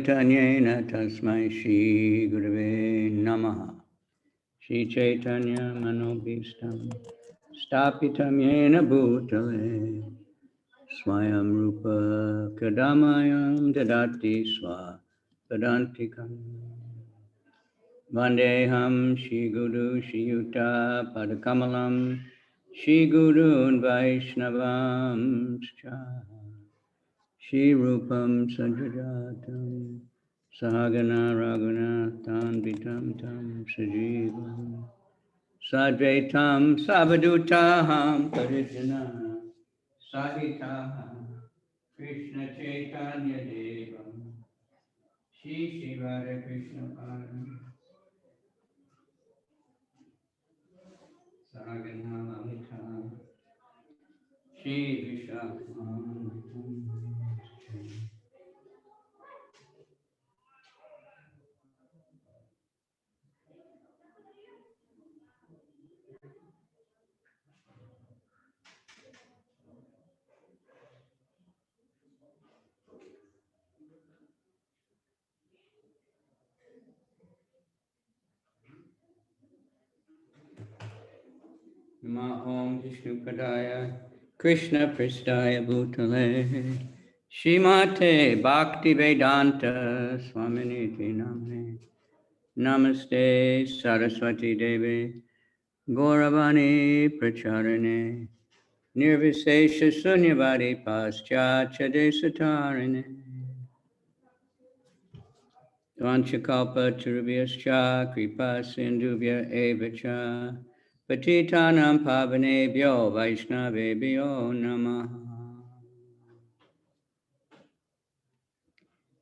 Chaitanyena tasmai Shri Gurave Namaha. Shri Chaitanya Manobhistam Stapitam Yena Bhutale Swayam Rupa Kadamayam Dadati Swa Padantikam Vandeham Shri Guru Shri Yuta Padakamalam Shri Guru and Vaishnavam Shri Rupam Sajajatam Sahagana Raghunathan Vitam Tam Sajivam Sadvaitam Savadutaham Parijana Sahitaham Krishna Chaitanya Devam Shri Shri Radha Krishna Param Sahagana Lalita Shri Vishakam Nama Om Vishnu Padaya Krishna Pristaya Bhutale Shrimate Bhakti Vedanta Swaminiti Namne Namaste Saraswati Devi Gauravani Pracharane Nirvisesha Sunyavadi Paschatya Desatarane Vanchakalpa Turubhyascha Kripa Sindhubhya Evacha Patitanam Pavanebhyo Vaishnavebhyo Namaha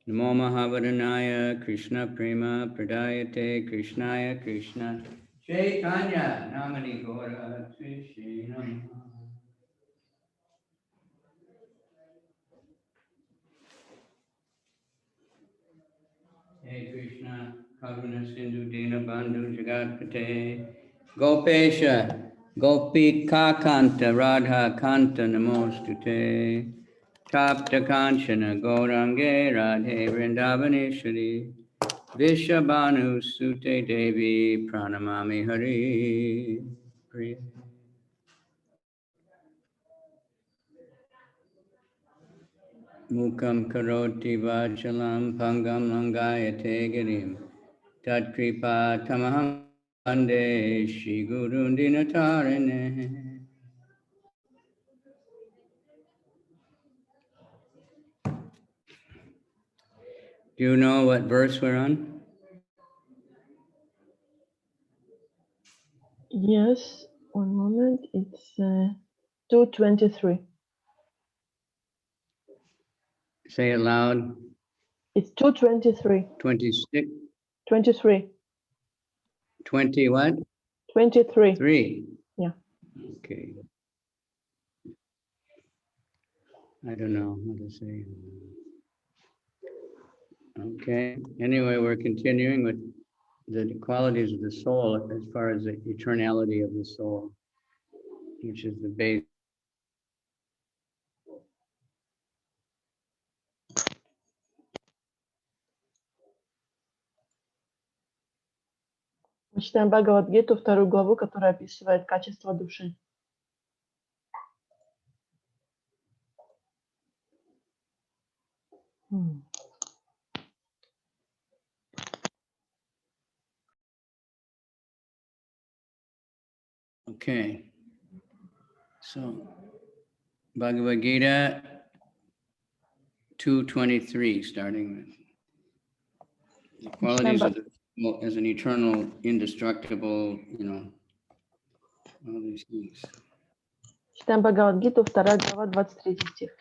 Namo Mahavadhanaya Krishna Prema Pradayate Krishnaya Krishna Chaitanya Namani Gaura Krishna Namaha Hey Krishna Karuna Sindhu Dina Bandhu Jagatpate Gopesha Gopika Kanta Radha Kanta Namostute Tapta Kanchana Gaurange Radhe Vrindavaneshwari Vishabhanu Sute Devi Pranamami Hari Priya Mukam Karoti Vachalam Pangam Langayate Girim Tat Kripa Tamaham Ande Shri Guru Dinatarine. Do you know what verse we're on? Yes, one moment. It's 223. Say it loud. It's 223. 26. 23. 20 what? 23. 3. Yeah. Okay. I don't know how to say. Okay. Anyway, we're continuing with the qualities of the soul as far as the eternality of the soul, which is the base. Мы читаем Бхагавад-гиту, вторую главу, которая описывает качество души. Okay. So, Bhagavad-gita 2:23, starting with the qualities of the soul as an eternal, indestructible, all these things. Читаем Бхагавад-гиту, вторая глава, 23 стих.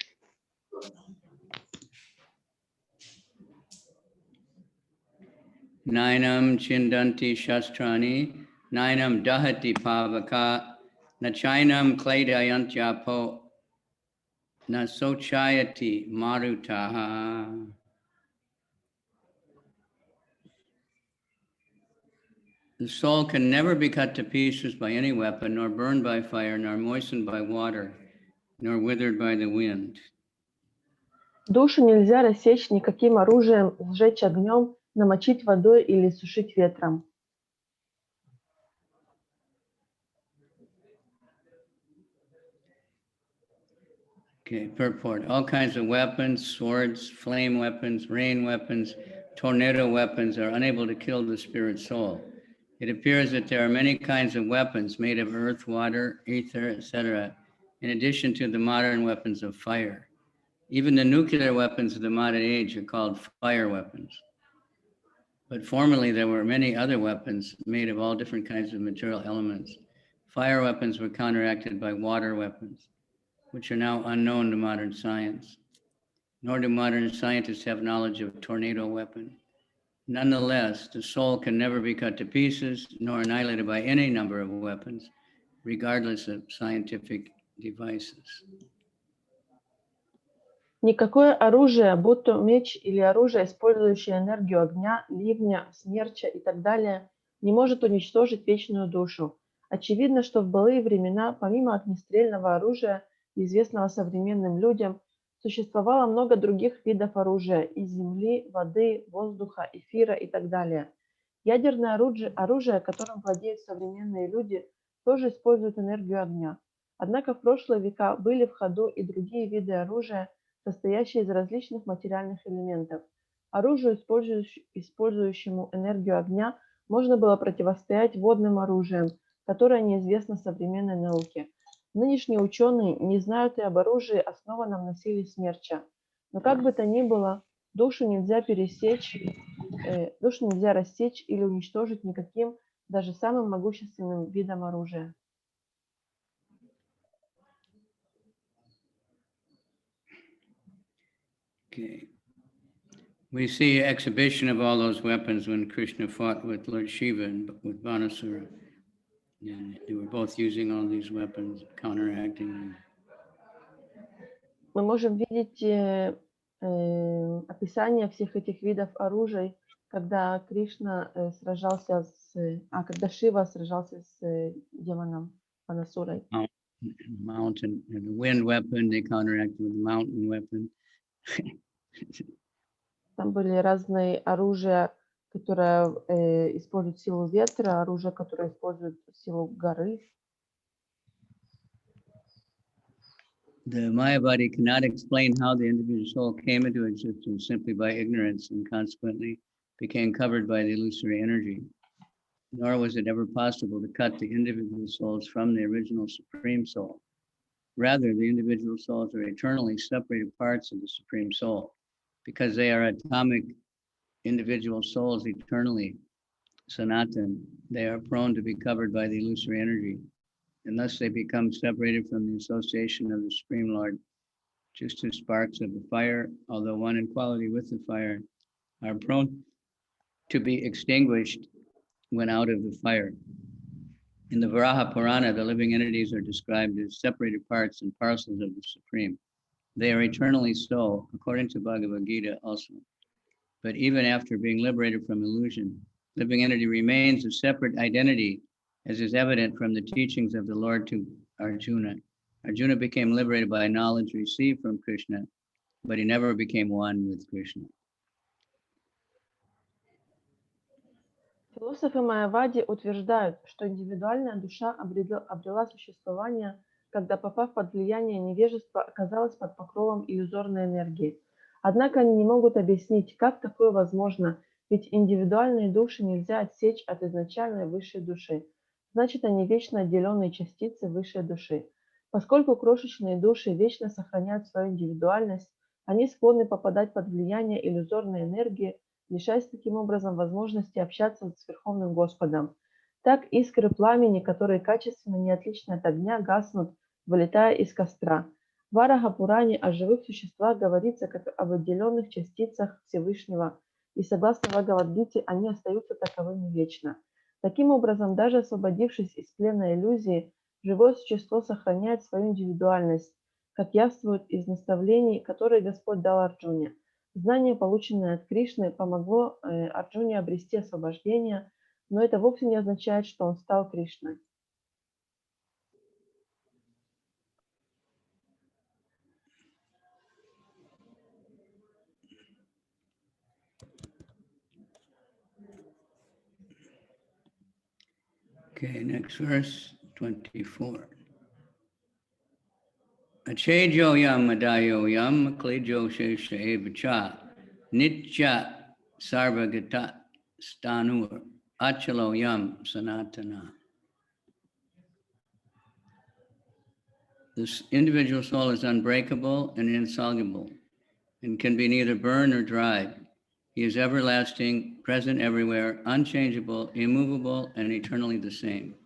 Nainam chindanti shastrani, nainam dahati pavaka, nachainam kledayantyapo, nasochayati marutaha. The soul can never be cut to pieces by any weapon, nor burned by fire, nor moistened by water, nor withered by the wind. Душу нельзя рассечь никаким оружием, сжечь огнем, намочить водой или сушить ветром. Okay, purport. All kinds of weapons, swords, flame weapons, rain weapons, tornado weapons are unable to kill the spirit soul. It appears that there are many kinds of weapons made of earth, water, ether, etc., in addition to the modern weapons of fire. Even the nuclear weapons of the modern age are called fire weapons. But formerly there were many other weapons made of all different kinds of material elements. Fire weapons were counteracted by water weapons, which are now unknown to modern science. Nor do modern scientists have knowledge of a tornado weapon. Nonetheless, the soul can never be cut to pieces, nor annihilated by any number of weapons, regardless of scientific devices. Никакое оружие, будь то меч или оружие, использующее энергию огня, ливня, смерча и так далее, не может уничтожить вечную душу. Очевидно, что в былые времена, помимо огнестрельного оружия, известного современным людям, существовало много других видов оружия из земли, воды, воздуха, эфира и так далее. Ядерное оружие, которым владеют современные люди, тоже использует энергию огня. Однако в прошлые века были в ходу и другие виды оружия, состоящие из различных материальных элементов. Оружию, использующему энергию огня, можно было противостоять водным оружием, которое неизвестно современной науке. Нынешние ученые не знают и об оружии, основанном на силе смерча. Но как бы то ни было, душу нельзя рассечь или уничтожить никаким, даже самым могущественным видом оружия. Okay. We see exhibition of all those weapons when Krishna fought with Lord Shiva and with Banasura. And they were both using all these weapons, counteracting them. Мы можем видеть описание всех этих видов оружий, когда когда Шива сражался с демоном Банасурой. Mountain, and the wind weapon, they counteracted with the mountain weapon. Там были разные оружия, которые используют силу ветра, оружие, которое использует силу горы. The Mayavadi cannot explain how the individual soul came into existence simply by ignorance and consequently became covered by the illusory energy. Nor was it ever possible to cut the individual souls from the original Supreme Soul. Rather, the individual souls are eternally separated parts of the Supreme Soul. Because they are atomic individual souls eternally, Sanatan, they are prone to be covered by the illusory energy. And thus they become separated from the association of the Supreme Lord, just as sparks of the fire, although one in quality with the fire, are prone to be extinguished when out of the fire. In the Varaha Purana, the living entities are described as separated parts and parcels of the Supreme. They are eternally so, according to Bhagavad-gita also. But even after being liberated from illusion, living entity remains a separate identity, as is evident from the teachings of the Lord to Arjuna. Arjuna became liberated by knowledge received from Krishna, but he never became one with Krishna. Философы Майявади утверждают, что индивидуальная душа обрела существование, когда, попав под влияние невежества, оказалась под покровом иллюзорной энергии. Однако они не могут объяснить, как такое возможно, ведь индивидуальные души нельзя отсечь от изначальной высшей души. Значит, они вечно отделенные частицы высшей души. Поскольку крошечные души вечно сохраняют свою индивидуальность, они склонны попадать под влияние иллюзорной энергии, лишаясь таким образом возможности общаться с Верховным Господом. Так искры пламени, которые качественно не отличны от огня, гаснут, вылетая из костра. В Вараха-пуране о живых существах говорится как об отделенных частицах Всевышнего, и согласно Бхагавад-гите они остаются таковыми вечно. Таким образом, даже освободившись из плена иллюзии, живое существо сохраняет свою индивидуальность, как явствует из наставлений, которые Господь дал Арджуне. Знание, полученное от Кришны, помогло Арджуне обрести освобождение, но это вовсе не означает, что он стал Кришной. Okay, next verse, 24. Achejo yam adayo yam klejo shesha evacha nitya sarvagata stanur achalo yam sanatana. This individual soul is unbreakable and insoluble and can be neither burned nor dried. He is everlasting, present everywhere, unchangeable, immovable, and eternally the same.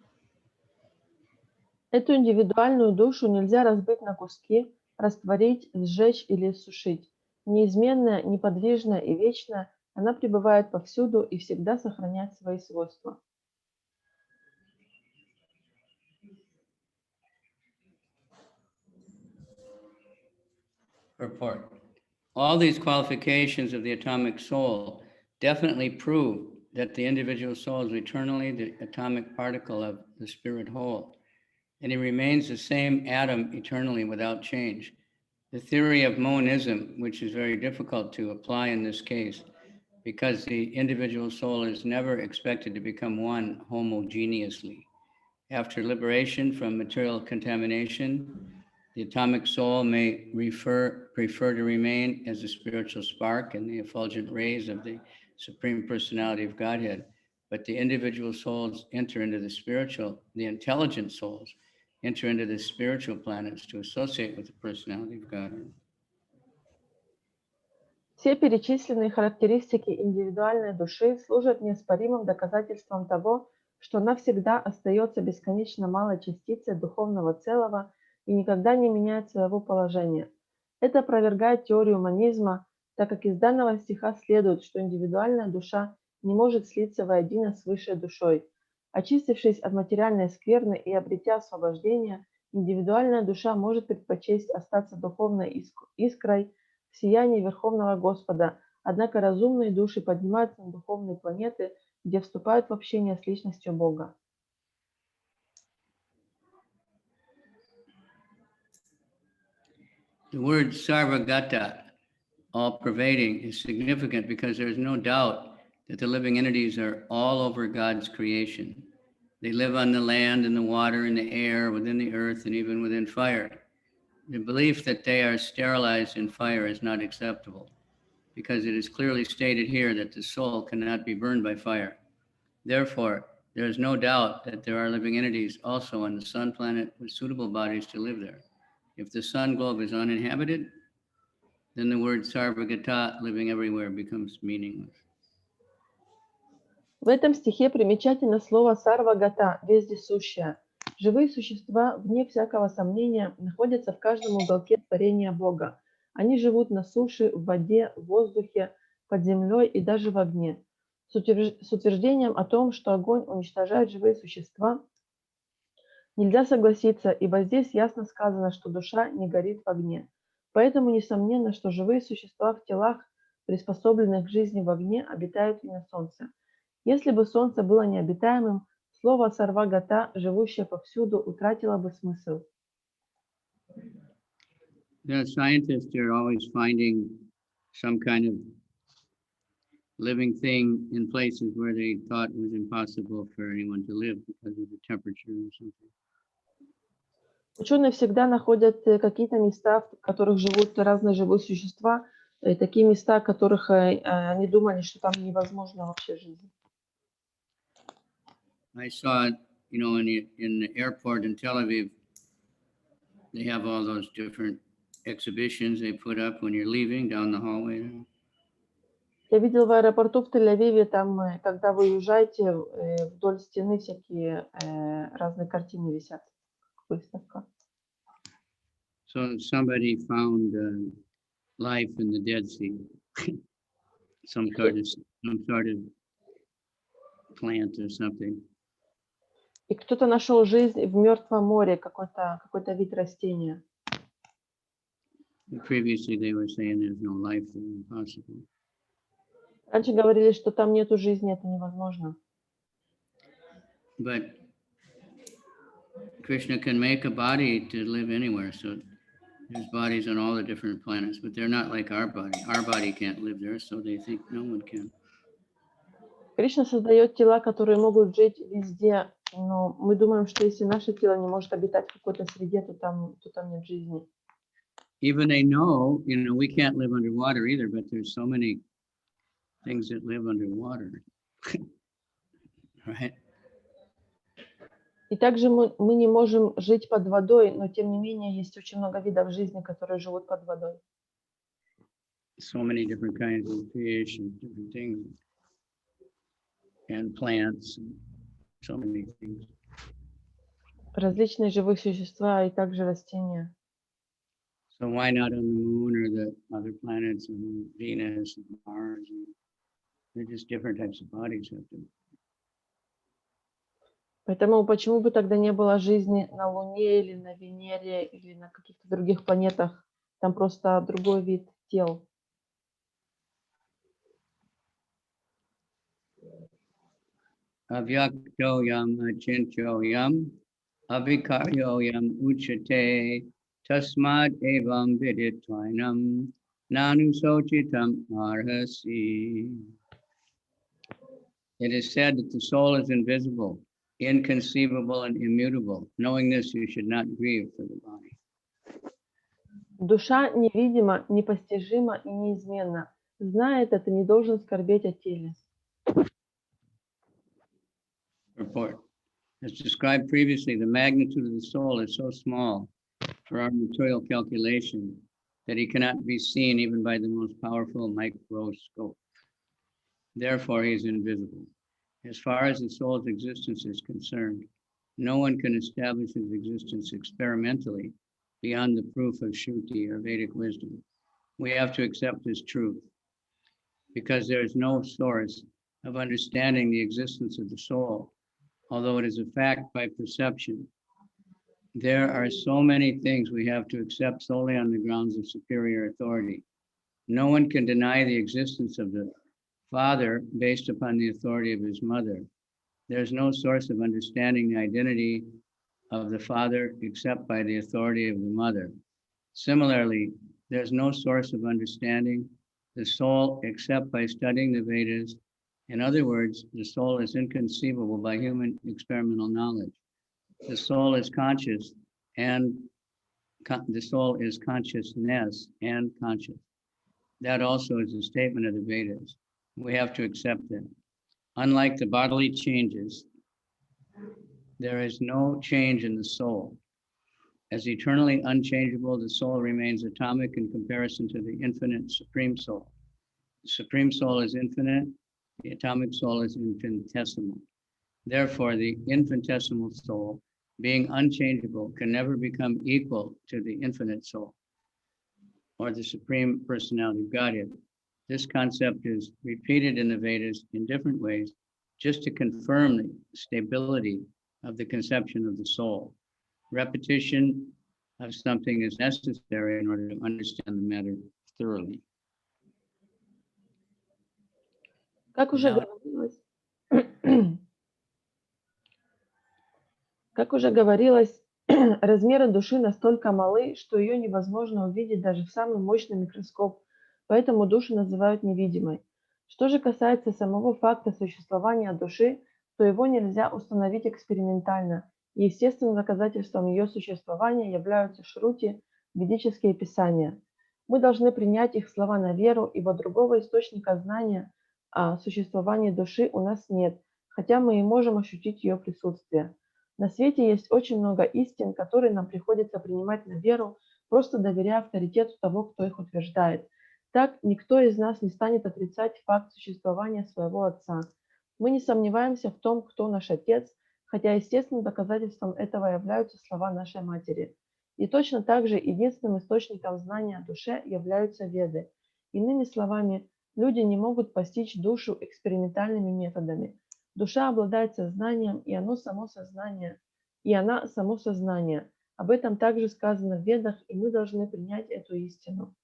Эту индивидуальную душу нельзя разбить на куски, растворить, сжечь или иссушить. Неизменная, неподвижная и вечная, она пребывает повсюду и всегда сохраняет свои свойства. Purport. All these qualifications of the atomic soul definitely prove that the individual soul is eternally the atomic particle of the spirit whole, and he remains the same atom eternally without change. The theory of monism, which is very difficult to apply in this case, because the individual soul is never expected to become one homogeneously. After liberation from material contamination, the atomic soul may prefer to remain as a spiritual spark in the effulgent rays of the Supreme Personality of Godhead. But the individual souls enter into the intelligent souls enter into the spiritual planets to associate with the Personality of Godhead. Все перечисленные характеристики индивидуальной души служат неоспоримым доказательством того, что она всегда остается бесконечно малой частицей духовного целого и никогда не меняет своего положения. Это опровергает теорию монизма, так как из данного стиха следует, что индивидуальная душа не может слиться воедино с высшей душой. Очистившись от материальной скверны и обретя освобождение, индивидуальная душа может предпочесть остаться духовной искрой в сиянии Верховного Господа, однако разумные души поднимаются на духовные планеты, где вступают в общение с личностью Бога. The word sarvagata, all-pervading, is significant because there is no doubt that the living entities are all over God's creation. They live on the land, in the water, in the air, within the earth, and even within fire. The belief that they are sterilized in fire is not acceptable, because it is clearly stated here that the soul cannot be burned by fire. Therefore, there is no doubt that there are living entities also on the sun planet with suitable bodies to live there. If the sun globe is uninhabited, then the word sarvagata, living everywhere, becomes meaningless. В этом стихе примечательно слово «сарвагата» – «вездесущая». Живые существа, вне всякого сомнения, находятся в каждом уголке творения Бога. Они живут на суше, в воде, в воздухе, под землей и даже в огне. С утверждением о том, что огонь уничтожает живые существа, нельзя согласиться, ибо здесь ясно сказано, что душа не горит в огне. Поэтому несомненно, что живые существа в телах, приспособленных к жизни в огне, обитают и на солнце. Если бы солнце было необитаемым, слово «сарвагата», живущее повсюду, утратило бы смысл. The scientists are always finding some kind of living thing in places where they thought it was impossible for anyone to live because of the temperature or something. Ученые всегда находят какие-то места, в которых живут разные живые существа, и такие места, в которых они думали, что там невозможно вообще жизнь. I saw it, in the airport in Tel Aviv, they have all those different exhibitions they put up when you're leaving down the hallway. Я видел в аэропорту в Тель-Авиве, там, когда вы уезжаете, вдоль стены всякие разные картины висят. Выставка. So somebody found life in the Dead Sea, some sort of plant or something. И кто-то нашел жизнь в Мертвом море, какой-то вид растения. Previously, they were saying there's no life there, impossible. Раньше говорили, что там нету жизни, это невозможно. But Krishna can make a body to live anywhere, so there's bodies on all the different planets, but they're not like our body. Our body can't live there, so they think no one can. Кришна создает тела, которые могут жить везде, Но мы думаем, что если наше тело не может обитать в какой-то среде, то там нет жизни. Even they know, we can't live underwater either, but there's so many things that live underwater, right? И также мы не можем жить под водой, но тем не менее есть очень много видов жизни, которые живут под водой. So many different kinds of fish and different things, and plants, and so many things. Различные живые существа и также растения. So why not on the moon or the other planets and Venus and Mars? And they're just different types of bodies. Поэтому почему бы тогда не было жизни на Луне или на Венере или на каких-то других планетах? Там просто другой вид тел. Avyaktoyam achintyoyam avikaryoyam uchate tasmad evam viditvainam nanusochitam arhasi. It is said that the soul is invisible, inconceivable, and immutable. Knowing this, you should not grieve for the body. Душа невидима, непостижима и неизменна. Зная это, ты не должен скорбеть о теле. Report. As described previously, the magnitude of the soul is so small for our material calculation that he cannot be seen even by the most powerful microscope. Therefore, he is invisible. As far as the soul's existence is concerned, no one can establish his existence experimentally beyond the proof of Shruti or Vedic wisdom. We have to accept this truth because there is no source of understanding the existence of the soul, although it is a fact by perception. There are so many things we have to accept solely on the grounds of superior authority. No one can deny the existence of the father based upon the authority of his mother. There is no source of understanding the identity of the father except by the authority of the mother. Similarly, there's no source of understanding the soul except by studying the Vedas. In other words, the soul is inconceivable by human experimental knowledge. The soul is conscious, and the soul is consciousness and conscious. That also is a statement of the Vedas. We have to accept that. Unlike the bodily changes, there is no change in the soul. As eternally unchangeable, the soul remains atomic in comparison to the infinite supreme soul. The supreme soul is infinite, the atomic soul is infinitesimal. Therefore, the infinitesimal soul, being unchangeable, can never become equal to the infinite soul or the supreme personality of Godhead. This concept is repeated in the Vedas in different ways just to confirm the stability of the conception of the soul. Repetition of something is necessary in order to understand the matter thoroughly. Как уже говорилось, размеры души настолько малы, что ее невозможно увидеть даже в самый мощный микроскоп, поэтому душу называют невидимой. Что же касается самого факта существования души, то его нельзя установить экспериментально, и естественным доказательством ее существования являются шрути, ведические писания. Мы должны принять их слова на веру, ибо другого источника знания о существовании души у нас нет, хотя мы и можем ощутить ее присутствие. На свете есть очень много истин, которые нам приходится принимать на веру, просто доверяя авторитету того, кто их утверждает. Так никто из нас не станет отрицать факт существования своего Отца. Мы не сомневаемся в том, кто наш Отец, хотя естественным доказательством этого являются слова нашей Матери. И точно так же единственным источником знания о душе являются Веды. Иными словами, люди не могут постичь душу экспериментальными методами. Душа обладает сознанием, и она само сознание. Об этом также сказано в Ведах, и мы должны принять эту истину.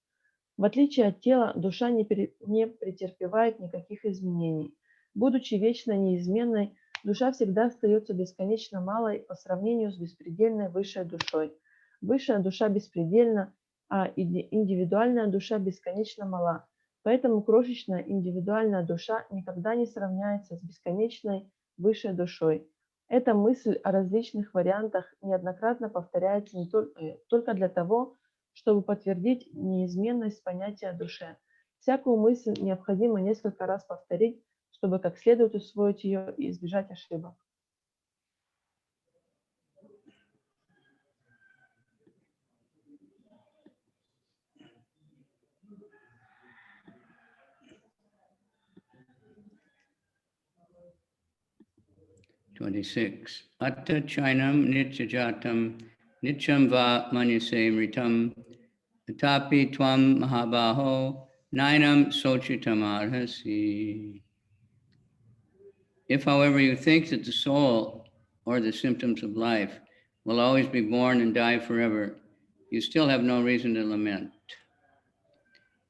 В отличие от тела, душа не претерпевает никаких изменений. Будучи вечно неизменной, душа всегда остается бесконечно малой по сравнению с беспредельной высшей душой. Высшая душа беспредельна, а индивидуальная душа бесконечно мала. Поэтому крошечная индивидуальная душа никогда не сравняется с бесконечной высшей душой. Эта мысль о различных вариантах неоднократно повторяется только для того, чтобы подтвердить неизменность понятия о душе. Всякую мысль необходимо несколько раз повторить, чтобы как следует усвоить ее и избежать ошибок. Atta chainam nityajatam nityam va manise mritam tapi tvam mahabaho nainam sochitam arhasi. If, however, you think that the soul or the symptoms of life will always be born and die forever, you still have no reason to lament,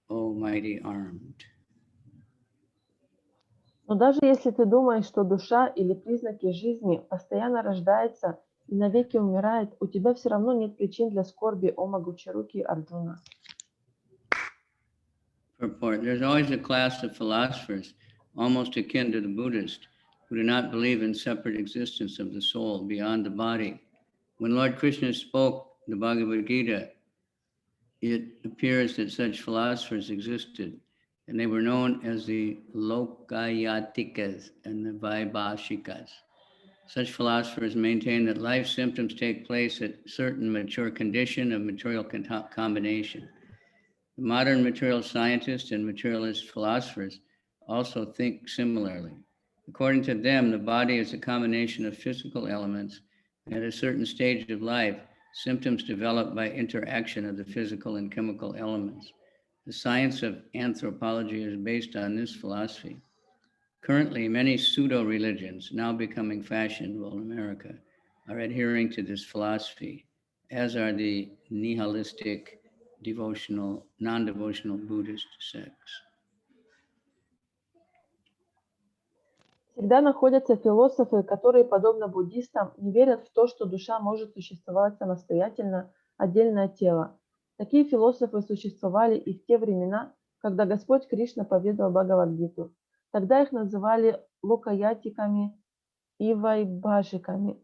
O mighty armed. Но даже если ты думаешь, что душа или признаки жизни постоянно рождается и навеки умирает, у тебя все равно нет причин для скорби, о могучерукий Арджуна. Purport. There's always a class of philosophers, almost akin to the Buddhist, who do not believe in separate existence of the soul beyond the body. When Lord Krishna spoke the Bhagavad-gita, it appears that such philosophers existed, and they were known as the Lokayatikas and the Vaibhashikas. Such philosophers maintain that life symptoms take place at certain mature condition of material combination. The modern material scientists and materialist philosophers also think similarly. According to them, the body is a combination of physical elements, and at a certain stage of life, symptoms develop by interaction of the physical and chemical elements. The science of anthropology is based on this philosophy. Currently, many pseudo-religions, now becoming fashionable in America, are adhering to this philosophy, as are the nihilistic, devotional, non-devotional Buddhist sects. Всегда находятся философы, которые, подобно буддистам, не верят в то, что душа может существовать самостоятельно, отдельно от тела. Такие философы существовали и в те времена, когда Господь Кришна поведал Бхагавад-гиту. Тогда их называли локаятиками и вайбхашиками.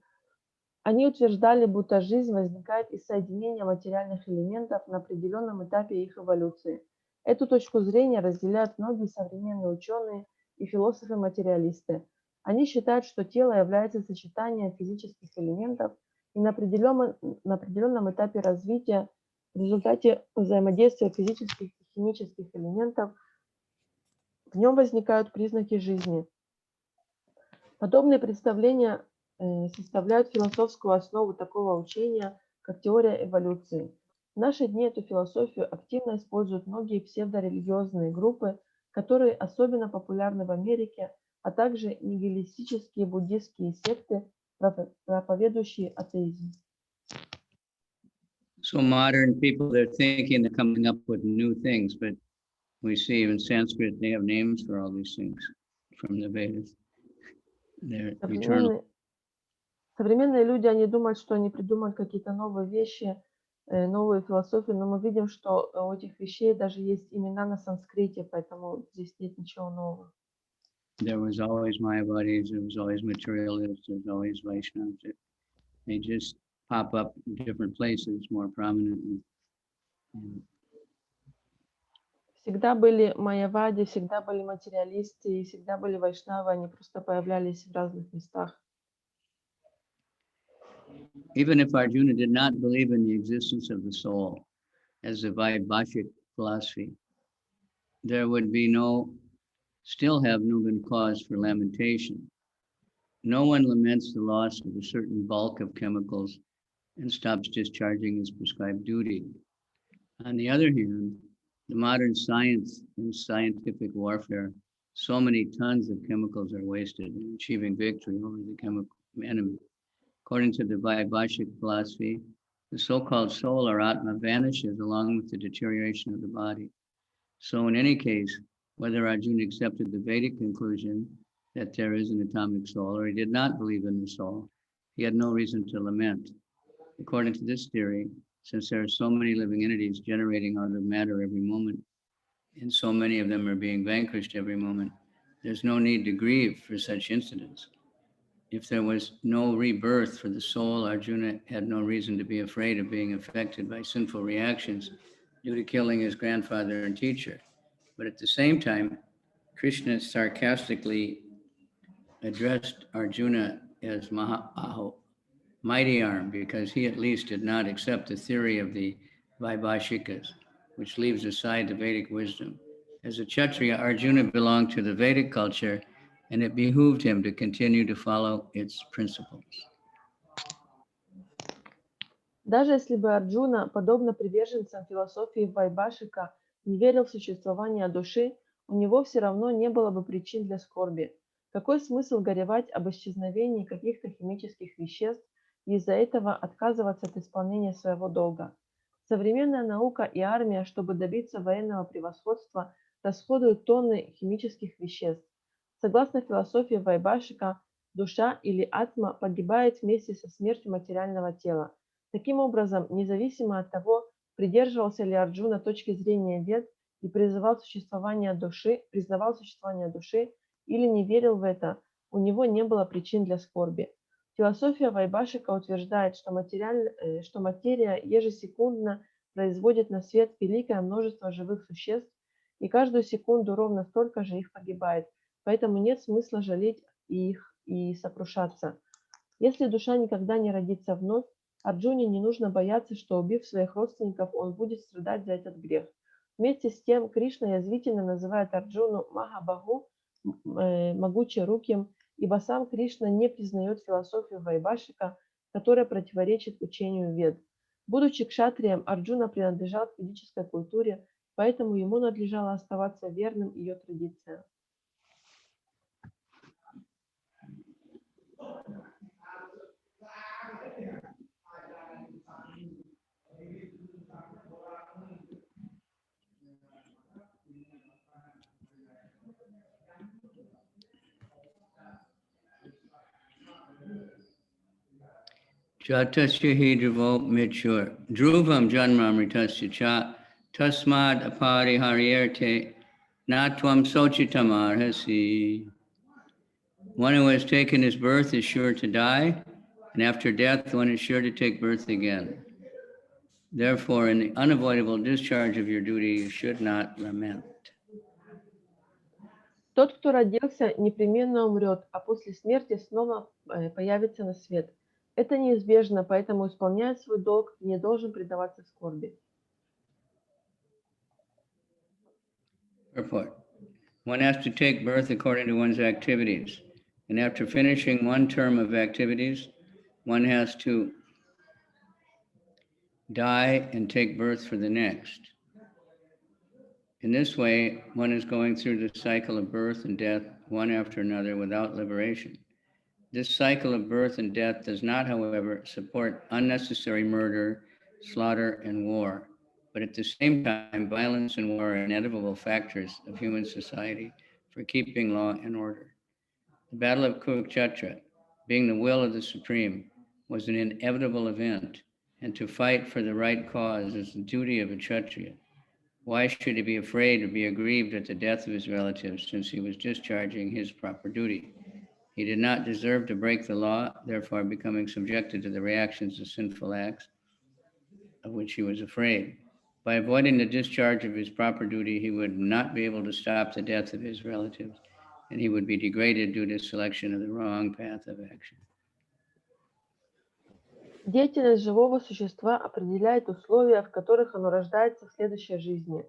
Они утверждали, будто жизнь возникает из соединения материальных элементов на определенном этапе их эволюции. Эту точку зрения разделяют многие современные ученые и философы-материалисты. Они считают, что тело является сочетанием физических элементов, и на определенном этапе развития в результате взаимодействия физических и химических элементов в нем возникают признаки жизни. Подобные представления составляют философскую основу такого учения, как теория эволюции. В наши дни эту философию активно используют многие псевдорелигиозные группы, которые особенно популярны в Америке, а также нигилистические буддистские секты, проповедующие атеизм. So modern people, they're thinking they're coming up with new things, but we see in Sanskrit, they have names for all these things from the Vedas. They're eternal. Современные люди, они думают, что они придумают какие-то новые вещи, новые философии, но мы видим, что у этих вещей даже есть имена на санскрите, поэтому здесь нет ничего нового. There was always Mayavadis, there was always materialists, there was always Vaishnavas. They just pop up in different places more prominently. Всегда были майявади, всегда были материалисты, и всегда были вайшнавы, они просто появлялись в разных местах. Even if Arjuna did not believe in the existence of the soul, as the Vaibhashic philosophy, there would be still have no good cause for lamentation. No one laments the loss of a certain bulk of chemicals and stops discharging his prescribed duty. On the other hand, the modern science and scientific warfare, so many tons of chemicals are wasted in achieving victory over the chemical enemy. According to the Vaibhashic philosophy, the so-called soul or Atma vanishes along with the deterioration of the body. So in any case, whether Arjuna accepted the Vedic conclusion that there is an atomic soul or he did not believe in the soul, he had no reason to lament. According to this theory, since there are so many living entities generating out of matter every moment, and so many of them are being vanquished every moment, there's no need to grieve for such incidents. if there was no rebirth for the soul, Arjuna had no reason to be afraid of being affected by sinful reactions due to killing his grandfather and teacher. But at the same time, Krishna sarcastically addressed Arjuna as Maha mighty arm, because he at least did not accept the theory of the Vaibhashikas, which leaves aside the Vedic wisdom. As a Kshatriya, Arjuna belonged to the Vedic culture, and it behooved him to continue to follow its principles. Даже если бы Арджуна, подобно приверженцам философии Вайбашика, не верил в существование души, у него все равно не было бы причин для скорби. Какой смысл горевать об исчезновении каких-то химических веществ и из-за этого отказываться от исполнения своего долга? Современная наука и армия, чтобы добиться военного превосходства, расходуют тонны химических веществ. Согласно философии Вайбашика, душа или атма погибает вместе со смертью материального тела. Таким образом, независимо от того, придерживался ли Арджуна точки зрения Вед и признавал существование души или не верил в это, у него не было причин для скорби. Философия Вайбашика утверждает, что материя ежесекундно производит на свет великое множество живых существ, и каждую секунду ровно столько же их погибает, поэтому нет смысла жалеть их и сокрушаться. Если душа никогда не родится вновь, Арджуне не нужно бояться, что, убив своих родственников, он будет страдать за этот грех. Вместе с тем, Кришна язвительно называет Арджуну Махабаху, могучеруким, ибо сам Кришна не признает философию Вайбашика, которая противоречит учению Вед. Будучи кшатрием, Арджуна принадлежал к ведической культуре, поэтому ему надлежало оставаться верным ее традициям. Jatasya hi dhruvo michur, dhruvam janmamritasya cha, tasmad apari harierte, natvam sochitam arhasi. One who has taken his birth is sure to die, and after death, one is sure to take birth again. Therefore, in the unavoidable discharge of your duty, you should not lament. Тот, кто родился, непременно умрет, а после смерти снова появится на свет. Это неизбежно, поэтому, исполняя свой долг, не должен предаваться скорби. Purport. One has to take birth according to one's activities, and after finishing one term of activities, one has to die and take birth for the next. In this way, one is going through the cycle of birth and death, one after another, without liberation. This cycle of birth and death does not, however, support unnecessary murder, slaughter, and war. But at the same time, violence and war are inevitable factors of human society for keeping law and order. The Battle of Kurukshetra, being the will of the Supreme, was an inevitable event, and to fight for the right cause is the duty of a Kshatriya. Why should he be afraid or be aggrieved at the death of his relatives, since he was discharging his proper duty? He did not deserve to break the law, therefore becoming subjected to the reactions of sinful acts of which he was afraid. By avoiding the discharge of his proper duty, he would not be able to stop the death of his relatives, and he would be degraded due to selection of the wrong path of action. Деятельность живого существа определяет условия, в которых оно рождается в следующей жизни.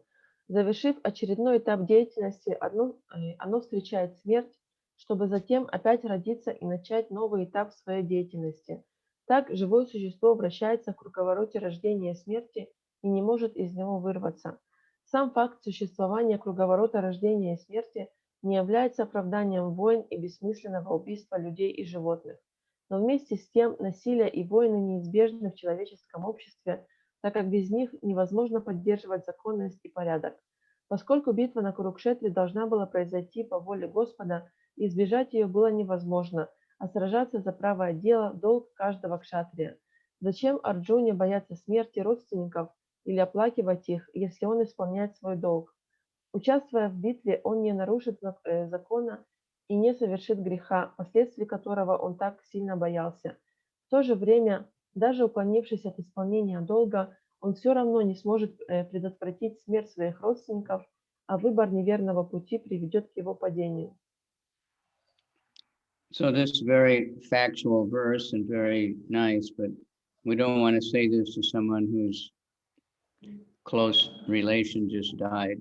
Завершив очередной этап деятельности, оно встречает смерть, чтобы затем опять родиться и начать новый этап своей деятельности. Так живое существо вращается в круговороте рождения и смерти и не может из него вырваться. Сам факт существования круговорота рождения и смерти не является оправданием войн и бессмысленного убийства людей и животных. Но вместе с тем насилие и войны неизбежны в человеческом обществе, так как без них невозможно поддерживать законность и порядок. Поскольку битва на Курукшетре должна была произойти по воле Господа, избежать ее было невозможно, а сражаться за правое дело – долг каждого кшатрия. Зачем Арджуне бояться смерти родственников или оплакивать их, если он исполняет свой долг? Участвуя в битве, он не нарушит закона и не совершит греха, последствий которого он так сильно боялся. В то же время, даже уклонившись от исполнения долга, он все равно не сможет предотвратить смерть своих родственников, а выбор неверного пути приведет к его падению. So this is very factual verse and very nice, but we don't want to say this to someone whose close relation just died.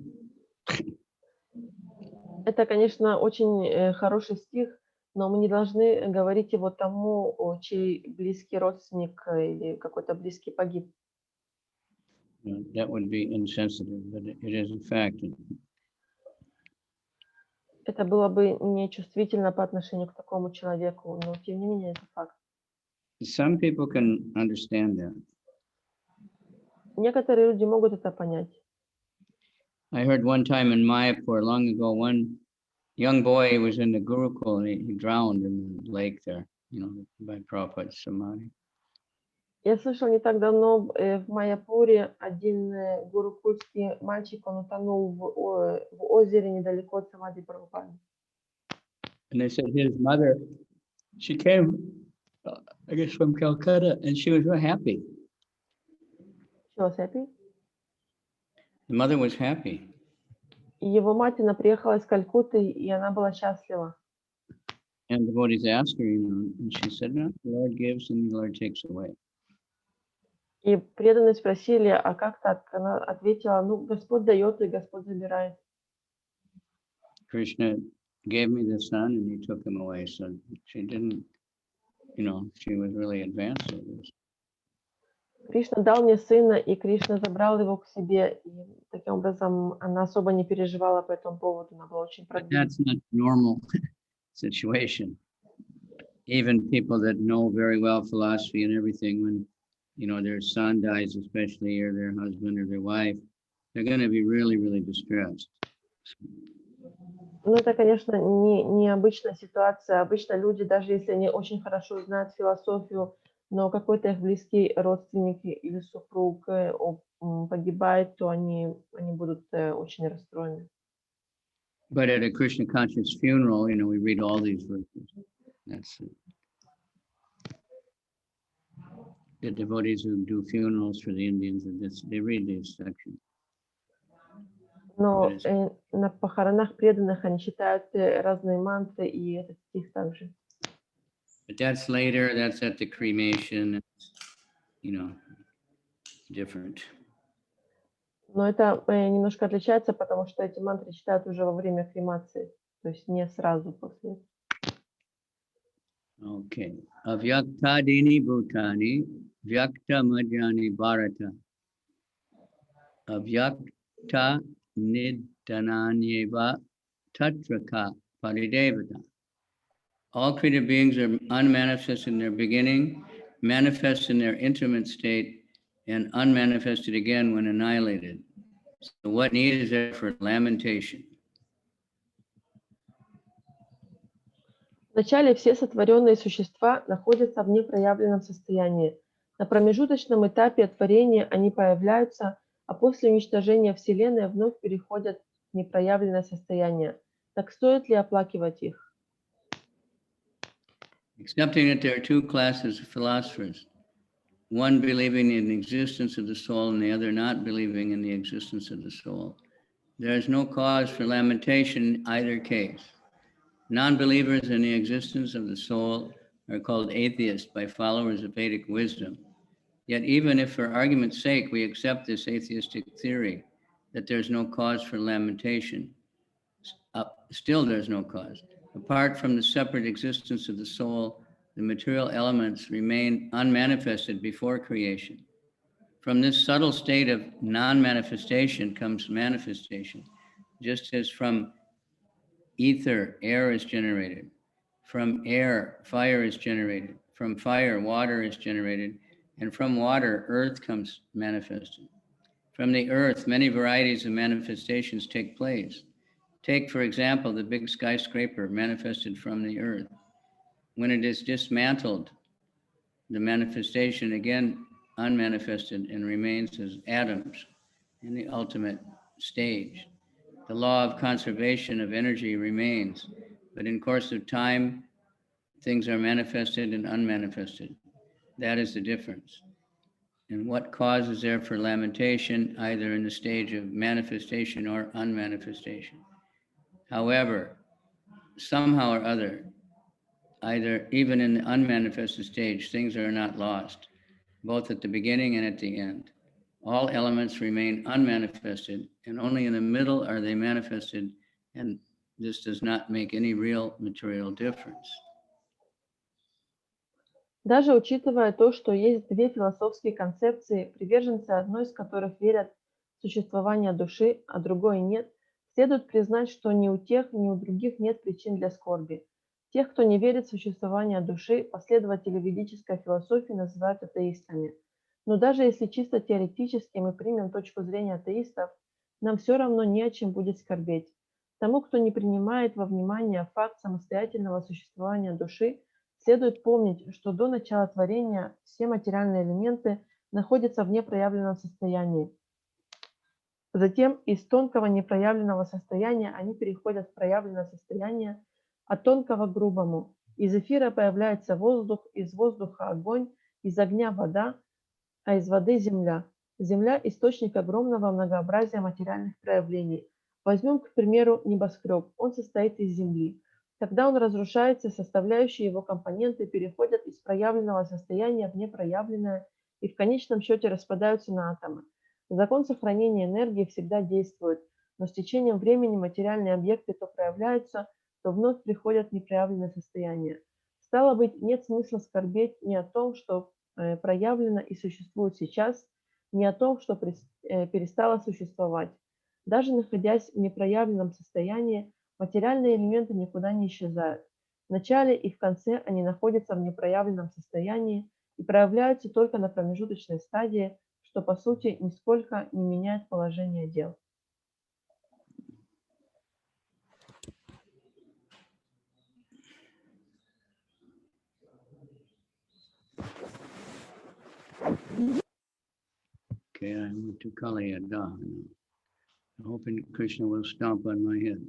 Это, конечно, очень хороший стих, но мы не должны говорить его тому, чей близкий родственник или какой-то близкий погиб. That would be insensitive, but it is a fact. Это было бы нечувствительно по отношению к такому человеку, но тем не менее это факт. Some people can understand that. Некоторые люди могут это понять. I heard one time in Mayapur long ago, one young boy was in the Gurukul and he drowned in the lake there, by Prabhupada's samadhi. Я слышал не так давно в Майяпуре один гурукульский мальчик, он утонул в озере недалеко от самади Прабхупады. And they said his mother, she came, I guess from Calcutta, and she was real happy. She was happy? The mother was happy. И его мать, она приехала из Калькутты, и она была счастлива. And the devotees asked her, and she said, no, the Lord gives and the Lord takes away. И преданные спросили, а как так? Она ответила, Господь дает и Господь забирает. Krishna gave me the son and he took him away. So she didn't, she was really advanced at this. Кришна дал мне сына, и Кришна забрал его к себе. И таким образом она особо не переживала по этому поводу. Она была очень продвинута. That's not normal situation. Even people that know very well philosophy and everything, when their son dies, especially, or their husband or their wife, they're going to be really, really distressed. Это, конечно, необычная ситуация. Обычно люди, даже если они очень хорошо знают философию, но какой-то их близкий родственник или супруг погибает, то они будут очень расстроены. But at a Krishna conscious funeral, we read all these verses. That's it. The devotees who do funerals for the Indians, they read these sections. Но на похоронах преданных они читают разные мантры, и этот стих также. But that's later, that's at the cremation, different. Но это немножко отличается, потому что эти мантры читают уже во время кремации, то есть не сразу после. Okay. Avyaktadini bhutani, vyakta madhyani bharata. Avyakta nidhananyeva tatraka paridevata. All created beings are unmanifest in their beginning, manifest in their intimate state, and unmanifested again when annihilated. So what need is there for lamentation? Вначале все сотворенные существа находятся в непроявленном состоянии. На промежуточном этапе творения они появляются, а после уничтожения Вселенной вновь переходят в непроявленное состояние. Так стоит ли оплакивать их? Accepting that there are two classes of philosophers, one believing in the existence of the soul and the other not believing in the existence of the soul. There is no cause for lamentation in either case. Non-believers in the existence of the soul are called atheists by followers of Vedic wisdom. Yet even if for argument's sake we accept this atheistic theory that there's no cause for lamentation, still there's no cause. Apart from the separate existence of the soul, the material elements remain unmanifested before creation. From this subtle state of non-manifestation comes manifestation, just as from ether, air is generated. From air, fire is generated. From fire, water is generated. And from water, earth comes manifested. From the earth, many varieties of manifestations take place. Take, for example, the big skyscraper manifested from the earth. When it is dismantled, the manifestation again unmanifested and remains as atoms in the ultimate stage. The law of conservation of energy remains. but in course of time, things are manifested and unmanifested. That is the difference. And what cause is there for lamentation, either in the stage of manifestation or unmanifestation? However, somehow or other, either even in the unmanifested stage, things are not lost, both at the beginning and at the end. All elements remain unmanifested, and only in the middle are they manifested, and this does not make any real material difference. Даже учитывая то, что есть две философские концепции, приверженцы одной из которых верят в существование души, а другой нет, следует признать, что ни у тех, ни у других нет причин для скорби. Тех, кто не верит в существование души, последователи ведической философии называют атеистами. Но даже если чисто теоретически мы примем точку зрения атеистов, нам все равно не о чем будет скорбеть. Тому, кто не принимает во внимание факт самостоятельного существования души, следует помнить, что до начала творения все материальные элементы находятся в непроявленном состоянии. Затем из тонкого непроявленного состояния они переходят в проявленное состояние, от тонкого к грубому. Из эфира появляется воздух, из воздуха огонь, из огня вода, а из воды земля. Земля – источник огромного многообразия материальных проявлений. Возьмем, к примеру, небоскреб. Он состоит из земли. Когда он разрушается, составляющие его компоненты переходят из проявленного состояния в непроявленное и в конечном счете распадаются на атомы. Закон сохранения энергии всегда действует, но с течением времени материальные объекты то проявляются, то вновь приходят в непроявленное состояние. Стало быть, нет смысла скорбеть ни о том, что проявлено и существует сейчас, ни о том, что перестало существовать. Даже находясь в непроявленном состоянии, материальные элементы никуда не исчезают. В начале и в конце они находятся в непроявленном состоянии и проявляются только на промежуточной стадии, что по сути нисколько не меняет положение дел. Okay, I went to Kaliyada now. I'm hoping Krishna will stomp on my head.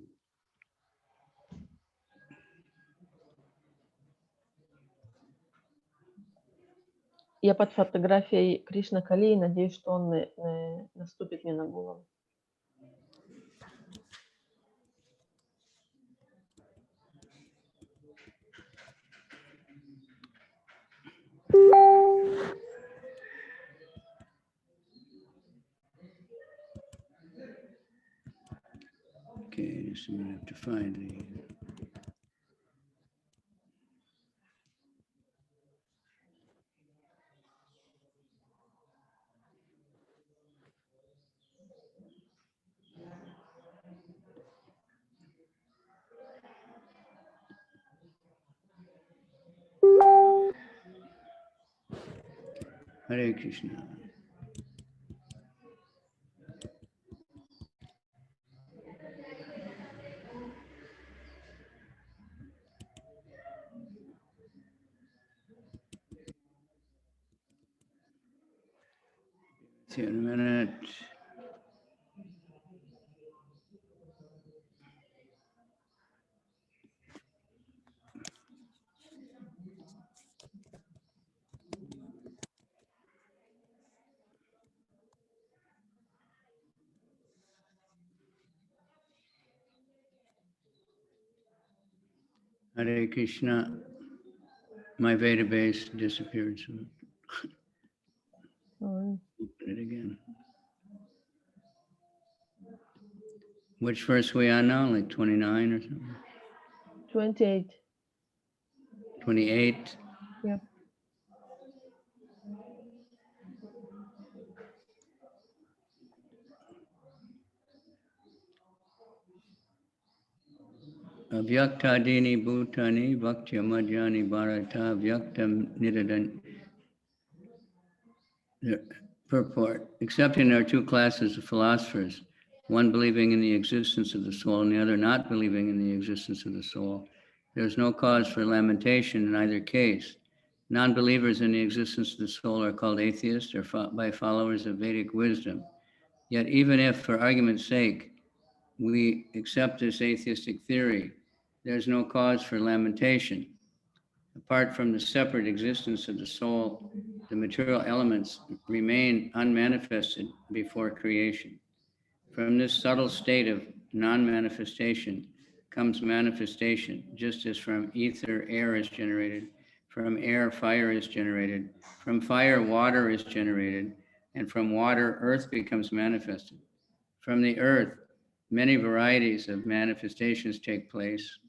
Я под фотографией Кришна Кали, надеюсь, что он наступит мне на голову. Okay, so we have to find the... Hare Krishna. See you in a minute. Hare Krishna. My database disappeared, so open it again. Which verse we on now? Like 29 or something? 28. 28? Yep. Avyaktadini bhutani bhaktya madhyani bharata vyaktam nidadan. Purport. Excepting there are two classes of philosophers, one believing in the existence of the soul and the other not believing in the existence of the soul. There is no cause for lamentation in either case. Non-believers in the existence of the soul are called atheists or by followers of Vedic wisdom. Yet even if, for argument's sake, we accept this atheistic theory, there's no cause for lamentation. Apart from the separate existence of the soul, the material elements remain unmanifested before creation. From this subtle state of non-manifestation comes manifestation, just as from ether, air is generated, from air, fire is generated, from fire, water is generated, and from water, earth becomes manifested. From the earth, many varieties of manifestations take place.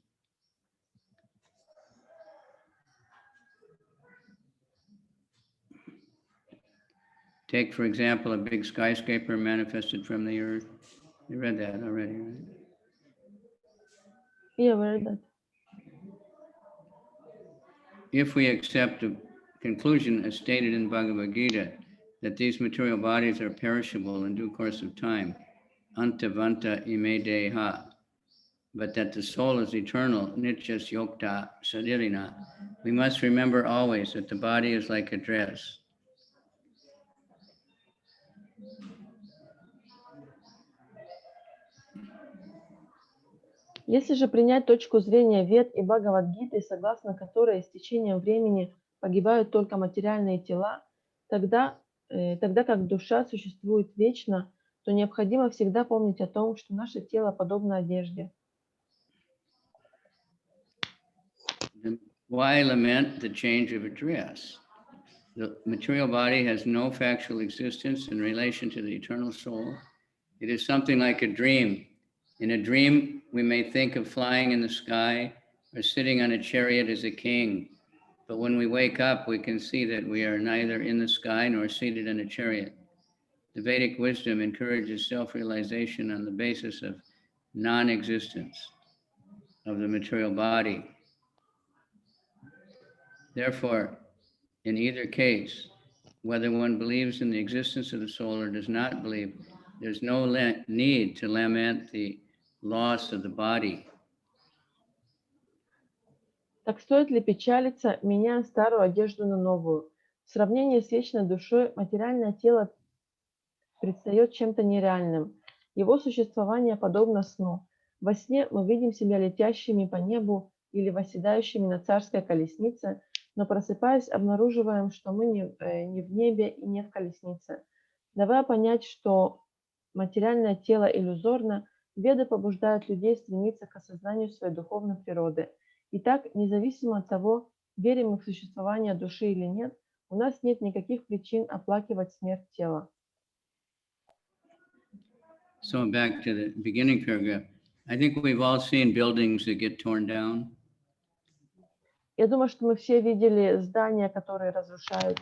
Take, for example, a big skyscraper manifested from the earth. You read that already, right? Yeah, we read that. If we accept the conclusion as stated in Bhagavad-gita, that these material bodies are perishable in due course of time, antavanta ime deha, but that the soul is eternal, nityas yokta sadirina, we must remember always that the body is like a dress. Если же принять точку зрения Вед и Бхагавад-гиты, согласно которой с течением времени погибают только материальные тела, тогда как душа существует вечно, то необходимо всегда помнить о том, что наше тело подобно одежде. Why lament the change of a dress? The material body has no factual existence in relation to the eternal soul. It is something like a dream. In a dream, we may think of flying in the sky or sitting on a chariot as a king. But when we wake up, we can see that we are neither in the sky nor seated in a chariot. The Vedic wisdom encourages self-realization on the basis of non-existence of the material body. Therefore, in either case, whether one believes in the existence of the soul or does not believe, there's no need to lament the loss of the body. Так стоит ли печалиться, меняя старую одежду на новую? В сравнении с вечной душой материальное тело предстает чем-то нереальным. Его существование подобно сну. Во сне мы видим себя летящими по небу или восседающими на царской колеснице, но просыпаясь, обнаруживаем, что мы не в небе и не в колеснице. Давая понять, что материальное тело иллюзорно, Веды побуждают людей стремиться к осознанию своей духовной природы. Итак, независимо от того, верим мы в существование души или нет, у нас нет никаких причин оплакивать смерть тела. So back to the beginning paragraph, I think we've all seen buildings that get torn down. Я думаю, что мы все видели здания, которые разрушают.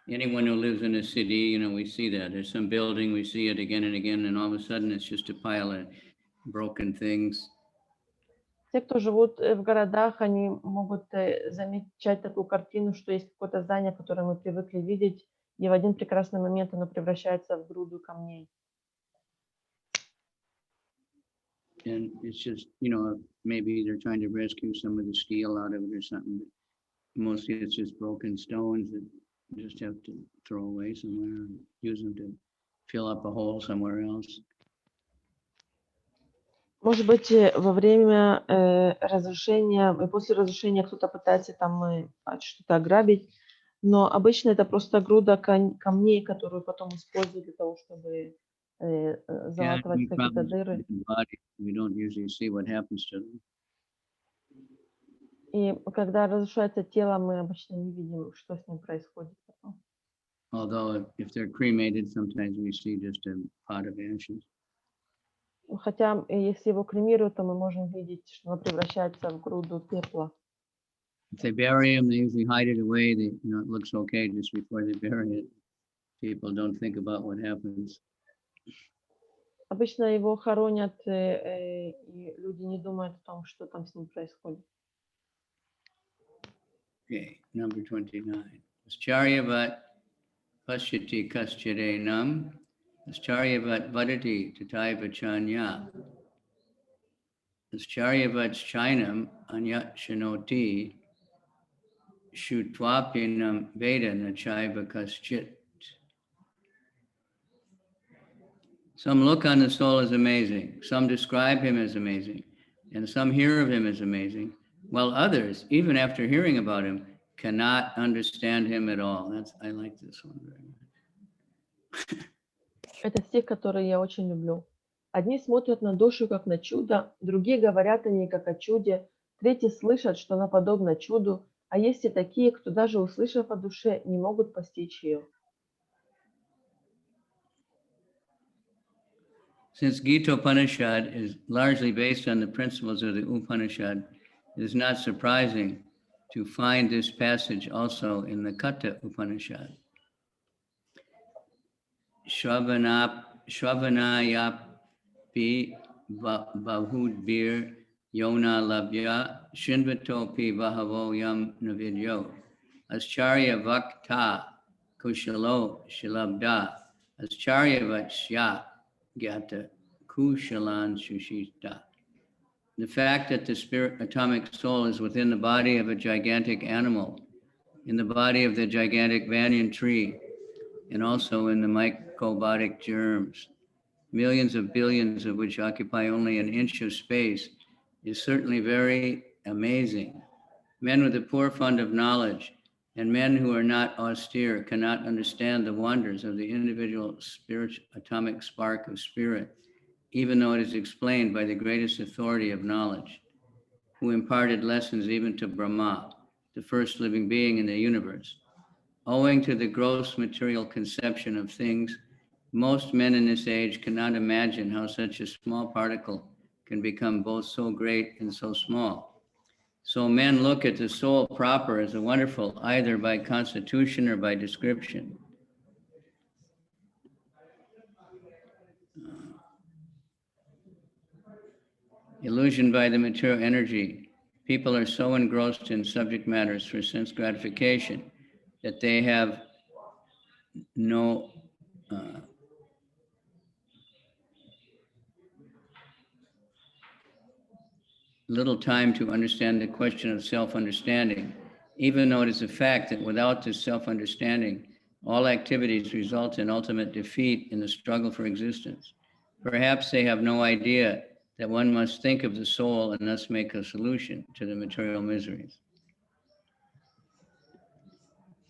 Anyone who lives in a city, we see that. There's some building, we see it again and again, and all of a sudden it's just a pile of broken things. Те, кто живут в городах, они могут замечать такую картину, что есть какое-то здание, которое мы привыкли видеть, и в один прекрасный момент оно превращается в груду камней. And it's just, maybe they're trying to rescue some of the steel out of it or something, but mostly it's just broken stones that you just have to throw away somewhere and use them to fill up a hole somewhere else. Может быть, во время разрушения, и после разрушения кто-то пытается там что-то ограбить, но обычно это просто груда камней, которую потом используют для того, чтобы залатывать какие-то дыры. И когда разрушается тело, мы обычно не видим, что с ним происходит потом. Although if they're cremated, sometimes we see just a pot of ashes. Хотя, если его кремируют, то мы можем видеть, что оно превращается в груду пепла. If they bury him, they usually hide it away. It looks okay just before they bury it. People don't think about what happens. Обычно его хоронят, и люди не думают о том, что там с ним происходит. Okay, number 29. Charyavat pashyati kaschare nam. Charyavat vadati tataiva chanya. Charyavat chinam anyat shanoti shutvapinam veda nachaiva kaschit. Some look on the soul as amazing. Some describe him as amazing. And some hear of him as amazing, while others, even after hearing about him, cannot understand him at all. I like this one very much. Это стих, который я очень люблю. Одни смотрят на душу как на чудо, другие говорят о ней как о чуде, третьи слышат, что она подобна чуду, а есть и такие, кто даже услышав о душе, не могут постичь ее. Since Gita Upanishad is largely based on the principles of the Upanishad, it is not surprising to find this passage also in the Katha Upanishad. Shravanayapi bahudbir yona labhya shinvatopi bahavo yam navidyo ascharya vakta kushalo shilabda ascharya vachya gyata kushalan shushita. The fact that the spirit atomic soul is within the body of a gigantic animal, in the body of the gigantic banyan tree, and also in the microbiotic germs, millions of billions of which occupy only an inch of space, is certainly very amazing. Men with a poor fund of knowledge and men who are not austere cannot understand the wonders of the individual atomic spark of spirit, even though it is explained by the greatest authority of knowledge, who imparted lessons even to Brahma, the first living being in the universe. Owing to the gross material conception of things, most men in this age cannot imagine how such a small particle can become both so great and so small. So men look at the soul proper as a wonderful either by constitution or by description. Illusioned by the material energy, people are so engrossed in subject matters for sense gratification that they have no little time to understand the question of self-understanding, even though it is a fact that without this self-understanding, all activities result in ultimate defeat in the struggle for existence. Perhaps they have no idea that one must think of the soul and thus make a solution to the material miseries.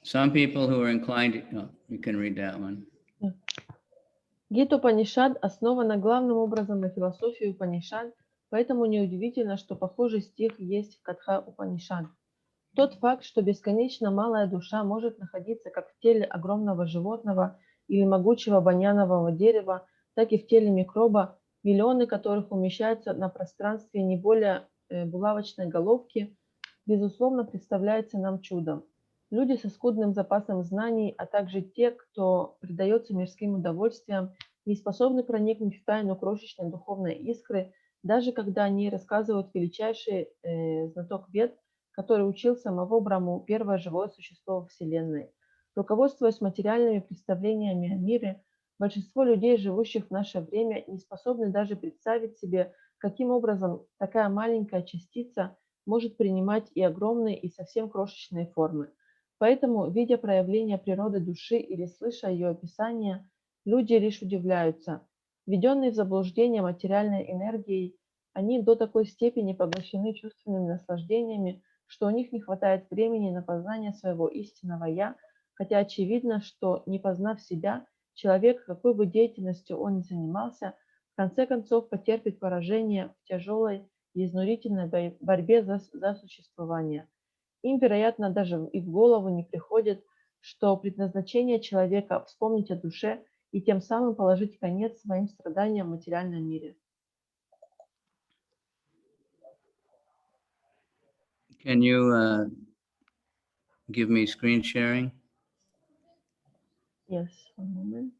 Some people who are inclined to, you can read that one. Гита Упанишад основана главным образом на философии Упанишад, поэтому неудивительно, что похожий стих есть в Катха Упанишад. Тот факт, что бесконечно малая душа может находиться как в теле огромного животного или могучего баньянового дерева, так и в теле микроба, миллионы которых умещаются на пространстве не более булавочной головки, безусловно, представляется нам чудом. Люди со скудным запасом знаний, а также те, кто предается мирским удовольствиям, не способны проникнуть в тайну крошечной духовной искры, даже когда они рассказывают величайший знаток вед, который учил самого Брахму, первое живое существо во Вселенной. Руководствуясь материальными представлениями о мире, большинство людей, живущих в наше время, не способны даже представить себе, каким образом такая маленькая частица может принимать и огромные, и совсем крошечные формы. Поэтому, видя проявление природы души или слыша ее описание, люди лишь удивляются. Введенные в заблуждение материальной энергией, они до такой степени поглощены чувственными наслаждениями, что у них не хватает времени на познание своего истинного «я», хотя очевидно, что, не познав себя, человек, какой бы деятельностью он ни занимался, в конце концов потерпит поражение в тяжелой и изнурительной борьбе за существование. Им, вероятно, даже и в голову не приходит, что предназначение человека вспомнить о душе и тем самым положить конец своим страданиям в материальном мире. Can you give me screen sharing? Yes, one moment.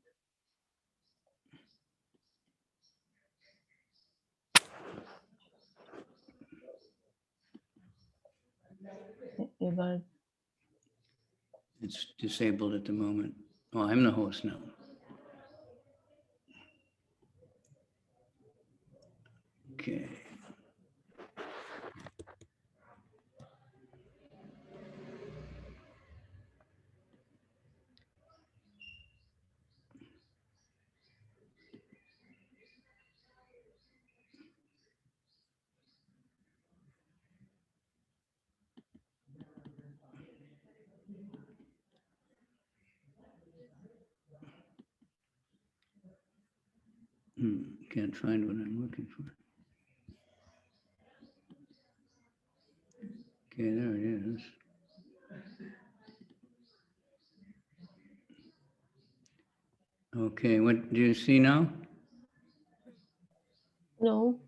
It's disabled at the moment. Oh, I'm the host now. Okay. can't find what I'm looking for. Okay, there it is. Okay, what do you see now? No.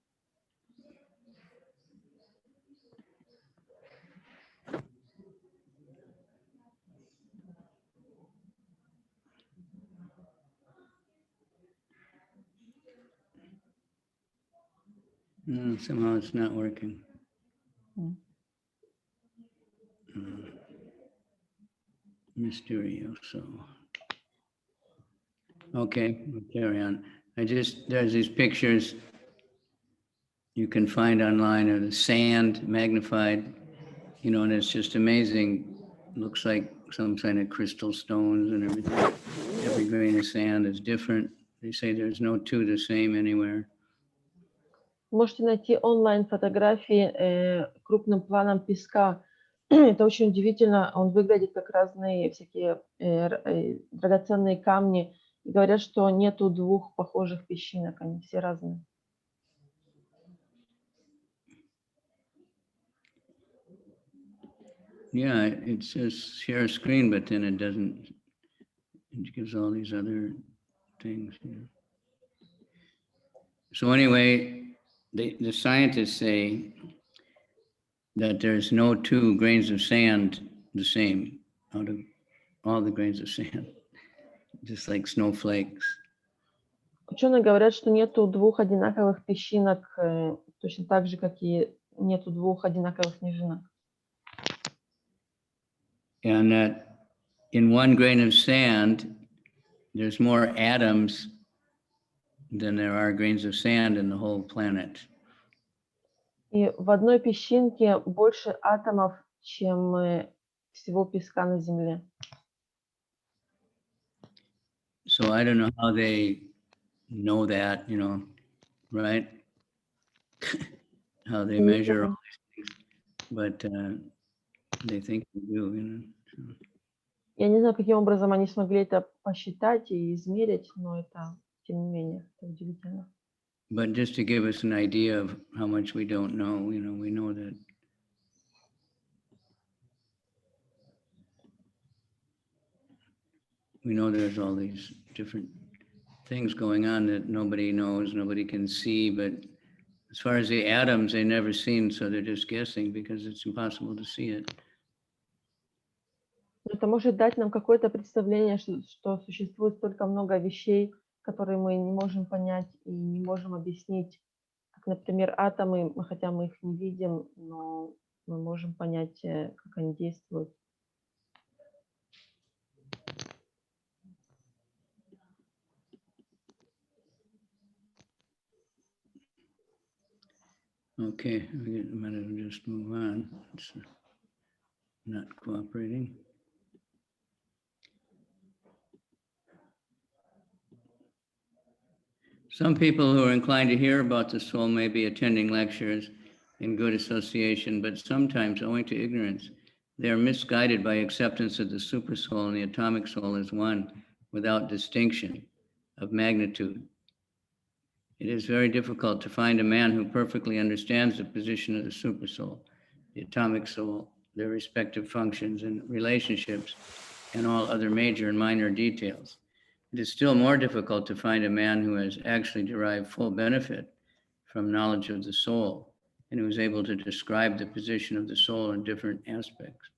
No, somehow it's not working. Mysterioso. Okay, we'll carry on. There's these pictures you can find online of the sand magnified, and it's just amazing. It looks like some kind of crystal stones and everything. Every grain of sand is different. They say there's no two the same anywhere. Можете найти онлайн фотографии крупным планом песка. Это очень удивительно. Он выглядит как разные всякие драгоценные камни. И говорят, что нету двух похожих песчинок, они все разные. Yeah, it says share screen, but then it doesn't. It gives all these other things. So anyway, the scientists say that there's no two grains of sand the same out of all the grains of sand, just like snowflakes. Ученые говорят, что нету двух одинаковых песчинок, точно так же, как и нету двух одинаковых снежинок. And that in one grain of sand, there's more atoms than there are grains of sand in the whole planet. И в одной песчинке больше атомов, чем всего песка на Земле. So I don't know how they know that, right? How they measure all these things, but they think they do, So. Я не знаю, каким образом они смогли это посчитать и измерить, но это, тем не менее, это удивительно. But just to give us an idea of how much we don't know, we know that there's all these different things going on that nobody knows, nobody can see, but as far as the atoms, they've never seen, so they're just guessing because it's impossible to see it. Это может дать нам какое-то представление, что существует столько много вещей, которые мы не можем понять и не можем объяснить. Как, например, атомы, хотя мы их не видим, но мы можем понять, как они действуют. Okay, I might as well just move on. It's not cooperating. Some people who are inclined to hear about the soul may be attending lectures in good association, but sometimes, owing to ignorance, they are misguided by acceptance of the supersoul and the atomic soul as one, without distinction of magnitude. It is very difficult to find a man who perfectly understands the position of the supersoul, the atomic soul, their respective functions and relationships, and all other major and minor details. It is still more difficult to find a man who has actually derived full benefit from knowledge of the soul and who is able to describe the position of the soul in different aspects.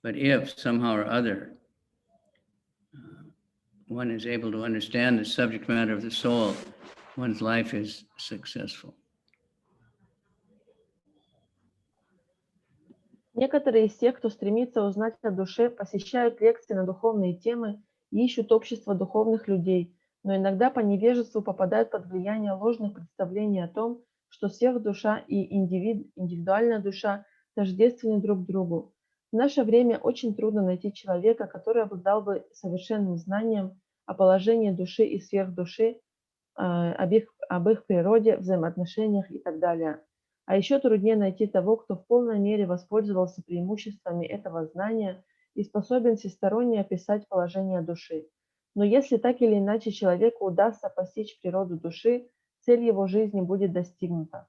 But if somehow or other one is able to understand the subject matter of the soul, one's life is successful. Некоторые из тех, кто стремится узнать о душе, посещают лекции на духовные темы и ищут общество духовных людей, но иногда по невежеству попадают под влияние ложных представлений о том, что сверхдуша и индивидуальная душа тождественны друг другу. В наше время очень трудно найти человека, который обладал бы совершенным знанием о положении души и сверхдуши, об их природе, взаимоотношениях и так далее. А еще труднее найти того, кто в полной мере воспользовался преимуществами этого знания и способен всесторонне описать положение души. Но если так или иначе человеку удастся постичь природу души, цель его жизни будет достигнута.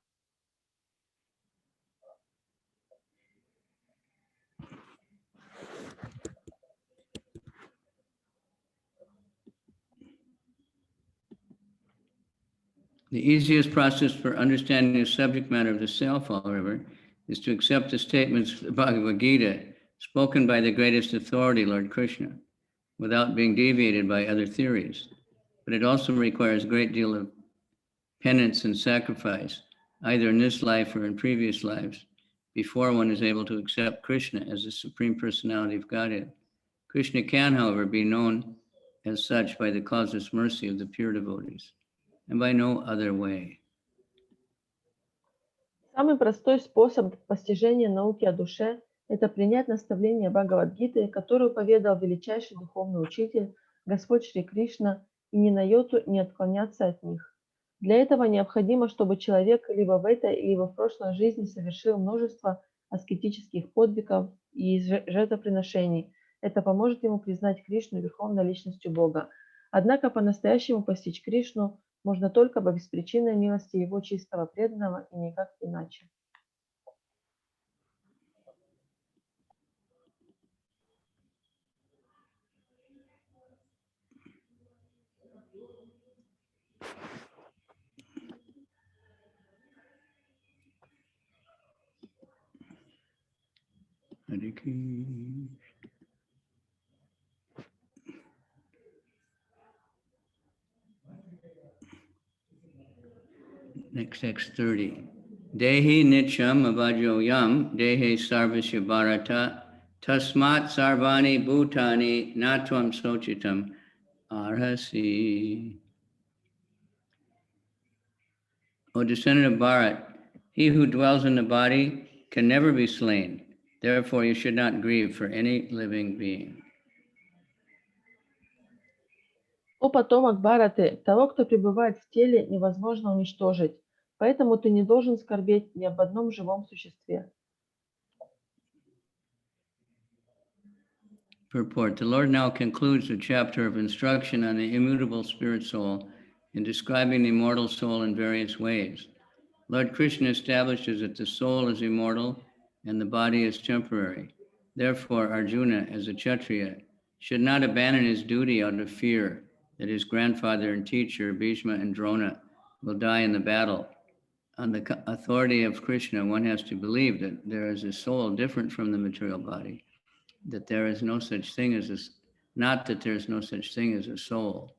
The easiest process for understanding the subject matter of the self, however, is to accept the statements of the Bhagavad-gita spoken by the greatest authority, Lord Krishna, without being deviated by other theories. But it also requires a great deal of penance and sacrifice, either in this life or in previous lives, before one is able to accept Krishna as the Supreme Personality of Godhead. Krishna can, however, be known as such by the causeless mercy of the pure devotees, and by no other way. Самый простой способ постижения науки о душе – это принять наставление Бхагавад-гиты, которую поведал величайший духовный учитель, Господь Шри Кришна, и ни на йоту не отклоняться от них. Для этого необходимо, чтобы человек либо в этой, либо в прошлой жизни совершил множество аскетических подвигов и жертвоприношений. Это поможет ему признать Кришну верховной личностью Бога. Однако по-настоящему постичь Кришну можно только по беспричинной милости Его чистого преданного и никак иначе. Next text 30. Dehi nityam avajoyam, dehe sarvasya bharata, tasmat sarvani bhutani natvam sochitam arhasi. O descendant of Bharat, he who dwells in the body can never be slain. Therefore, you should not grieve for any living being. О потомок Бхараты, того, кто пребывает в теле, невозможно уничтожить, поэтому ты не должен скорбеть ни об одном живом существе. Purport. The Lord now concludes the chapter of instruction on the immutable spirit soul in describing the immortal soul in various ways. Lord Krishna establishes that the soul is immortal and the body is temporary. Therefore, Arjuna, as a Kshatriya, should not abandon his duty out of fear that his grandfather and teacher, Bhishma and Drona, will die in the battle. On the authority of Krishna, one has to believe that there is a soul different from the material body, that there is no such thing as a, not that there is no such thing as a soul.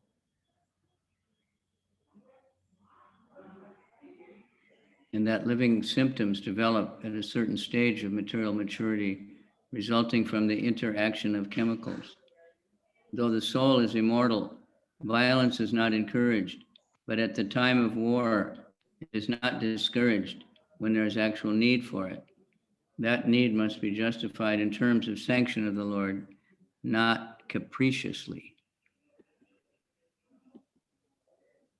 And that living symptoms develop at a certain stage of material maturity, resulting from the interaction of chemicals. Though the soul is immortal, violence is not encouraged, but at the time of war, it is not discouraged when there is actual need for it. That need must be justified in terms of sanction of the Lord, not capriciously.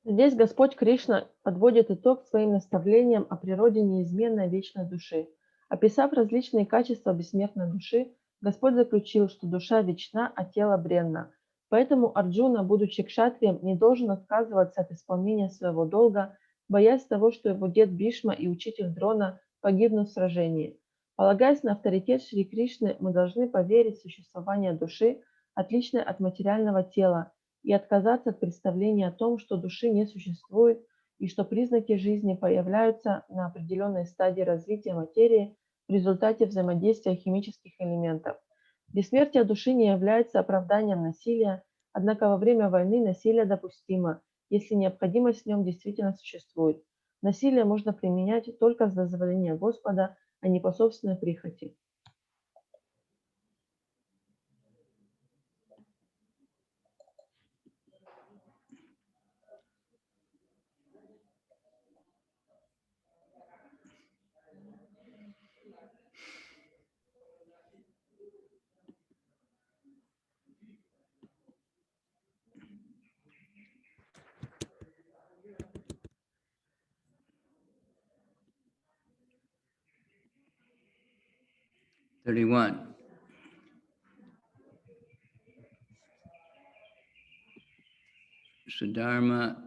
Здесь Господь Кришна подводит итог своим наставлениям о природе неизменной вечной души. Описав различные качества бессмертной души, Господь заключил, что душа вечна, а тело бренно. Поэтому Арджуна, будучи кшатрием, не должен отказываться от исполнения своего долга, боясь того, что его дед Бхишма и учитель Дрона погибнут в сражении. Полагаясь на авторитет Шри Кришны, мы должны поверить в существование души, отличной от материального тела, и отказаться от представления о том, что души не существует и что признаки жизни появляются на определенной стадии развития материи в результате взаимодействия химических элементов. Бессмертие души не является оправданием насилия, однако во время войны насилие допустимо, если необходимость в нем действительно существует. Насилие можно применять только с дозволения Господа, а не по собственной прихоти. Sadharma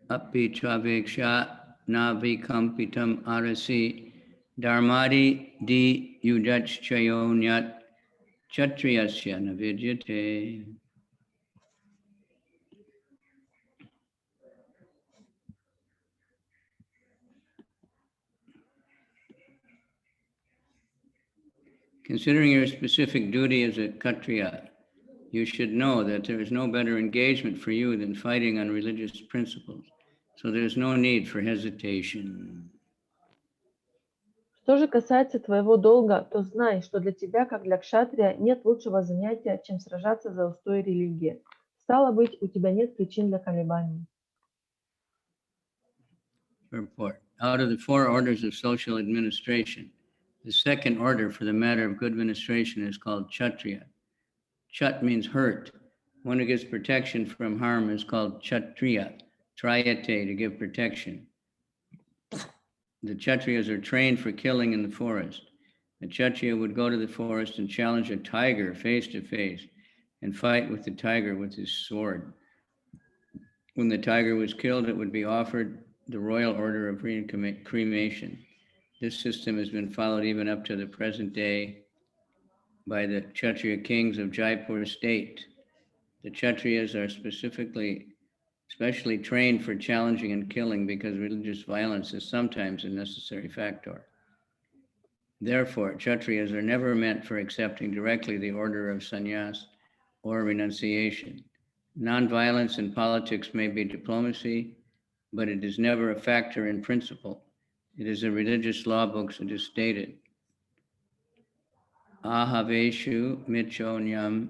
api chaveksha na vikampitam arasi dharmadi di yudach chayonyat chatriyasya navidyate. Considering your specific duty as a Kshatriya, you should know that there is no better engagement for you than fighting on religious principles. So there is no need for hesitation. Что же касается твоего долга, то знай, что для тебя, как для кшатрия, нет лучшего занятия, чем сражаться за устои религии. Стало быть, у тебя нет причин для колебаний. Report. Out of the 4 orders of social administration, the second order for the matter of good administration is called Kshatriya. Chat means hurt. One who gives protection from harm is called Kshatriya. Trayate, to give protection. The Kshatriyas are trained for killing in the forest. A Kshatriya would go to the forest and challenge a tiger face to face and fight with the tiger with his sword. When the tiger was killed, it would be offered the royal order of cremation. This system has been followed even up to the present day by the Kshatriya kings of Jaipur state. The Kshatriyas are especially trained for challenging and killing because religious violence is sometimes a necessary factor. Therefore, Kshatriyas are never meant for accepting directly the order of sannyas or renunciation. Non-violence in politics may be diplomacy, but it is never a factor in principle. It is in religious law books it is stated. Ahaveshu michonyam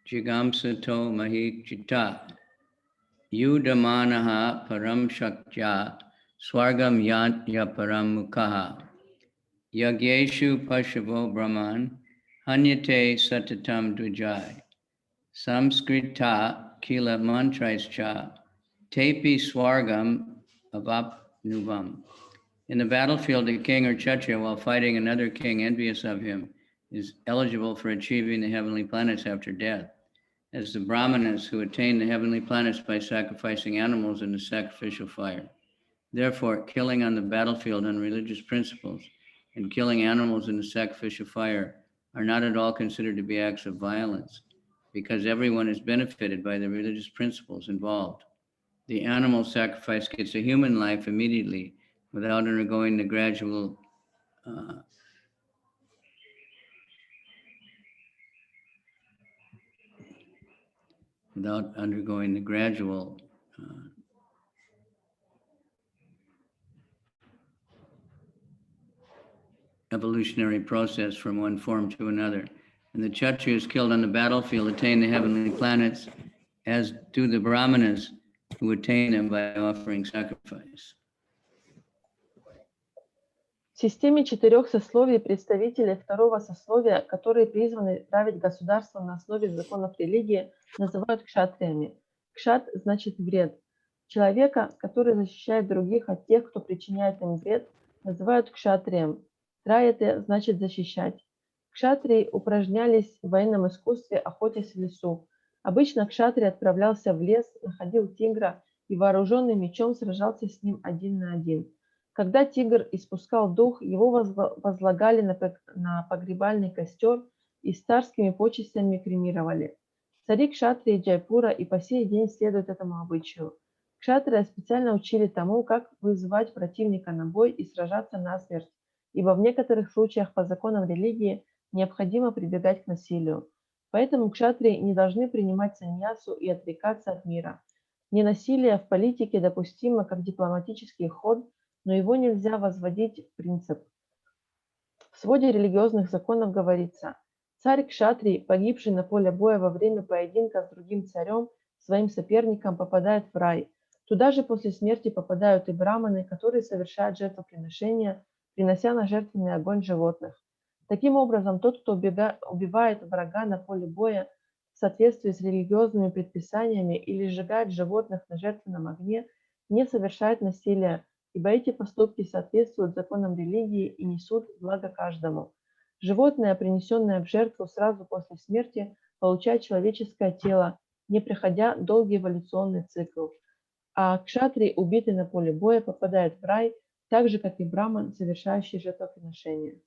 jigamsato mahikchita yudamanaha param shakya swargam yantya param mukhaha yagyeshu pashavo brahman hanyate satatam dvijay samskrita kila mantraischa tepi swargam avapnuvam. In the battlefield, a king or kshatriya, while fighting another king envious of him, is eligible for achieving the heavenly planets after death, as the brahmanas who attain the heavenly planets by sacrificing animals in the sacrificial fire. Therefore, killing on the battlefield on religious principles and killing animals in the sacrificial fire are not at all considered to be acts of violence, because everyone is benefited by the religious principles involved. The animal sacrifice gets a human life immediately without undergoing the gradual evolutionary process from one form to another. And the Kshatriyas killed on the battlefield attain the heavenly planets, as do the Brahmanas who attain them by offering sacrifice. В системе 4 сословий представители второго сословия, которые призваны править государством на основе законов религии, называют кшатриями. Кшат значит вред. Человека, который защищает других от тех, кто причиняет им вред, называют кшатрием. Траяте значит защищать. Кшатрии упражнялись в военном искусстве, охотясь в лесу. Обычно кшатрий отправлялся в лес, находил тигра и вооруженный мечом сражался с ним 1 на 1. Когда тигр испускал дух, его возлагали на погребальный костер и с царскими почестями кремировали. Цари кшатрии Джайпура и по сей день следуют этому обычаю. Кшатрия специально учили тому, как вызывать противника на бой и сражаться насмерть, ибо в некоторых случаях по законам религии необходимо прибегать к насилию. Поэтому кшатрии не должны принимать саньясу и отрекаться от мира. Ненасилие в политике допустимо как дипломатический ход, но его нельзя возводить в принцип. В своде религиозных законов говорится: царь кшатрий, погибший на поле боя во время поединка с другим царем, своим соперником, попадает в рай. Туда же после смерти попадают и браманы, которые совершают жертвоприношения, принося на жертвенный огонь животных. Таким образом, тот, кто убивает врага на поле боя в соответствии с религиозными предписаниями или сжигает животных на жертвенном огне, не совершает насилия, ибо эти поступки соответствуют законам религии и несут благо каждому. Животное, принесенное в жертву сразу после смерти, получает человеческое тело не проходя долгий эволюционный цикл. А кшатрий, убитый на поле боя, попадает в рай, так же, как и браман, совершающий жертвоприношение.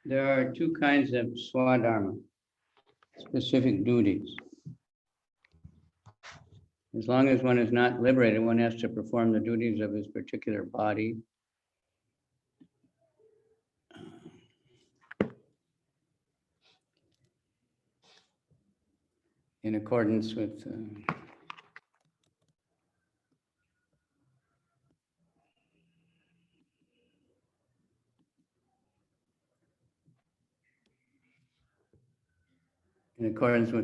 There are two kinds of swadharma, specific duties. As long as one is not liberated, one has to perform the duties of his particular body. In accordance with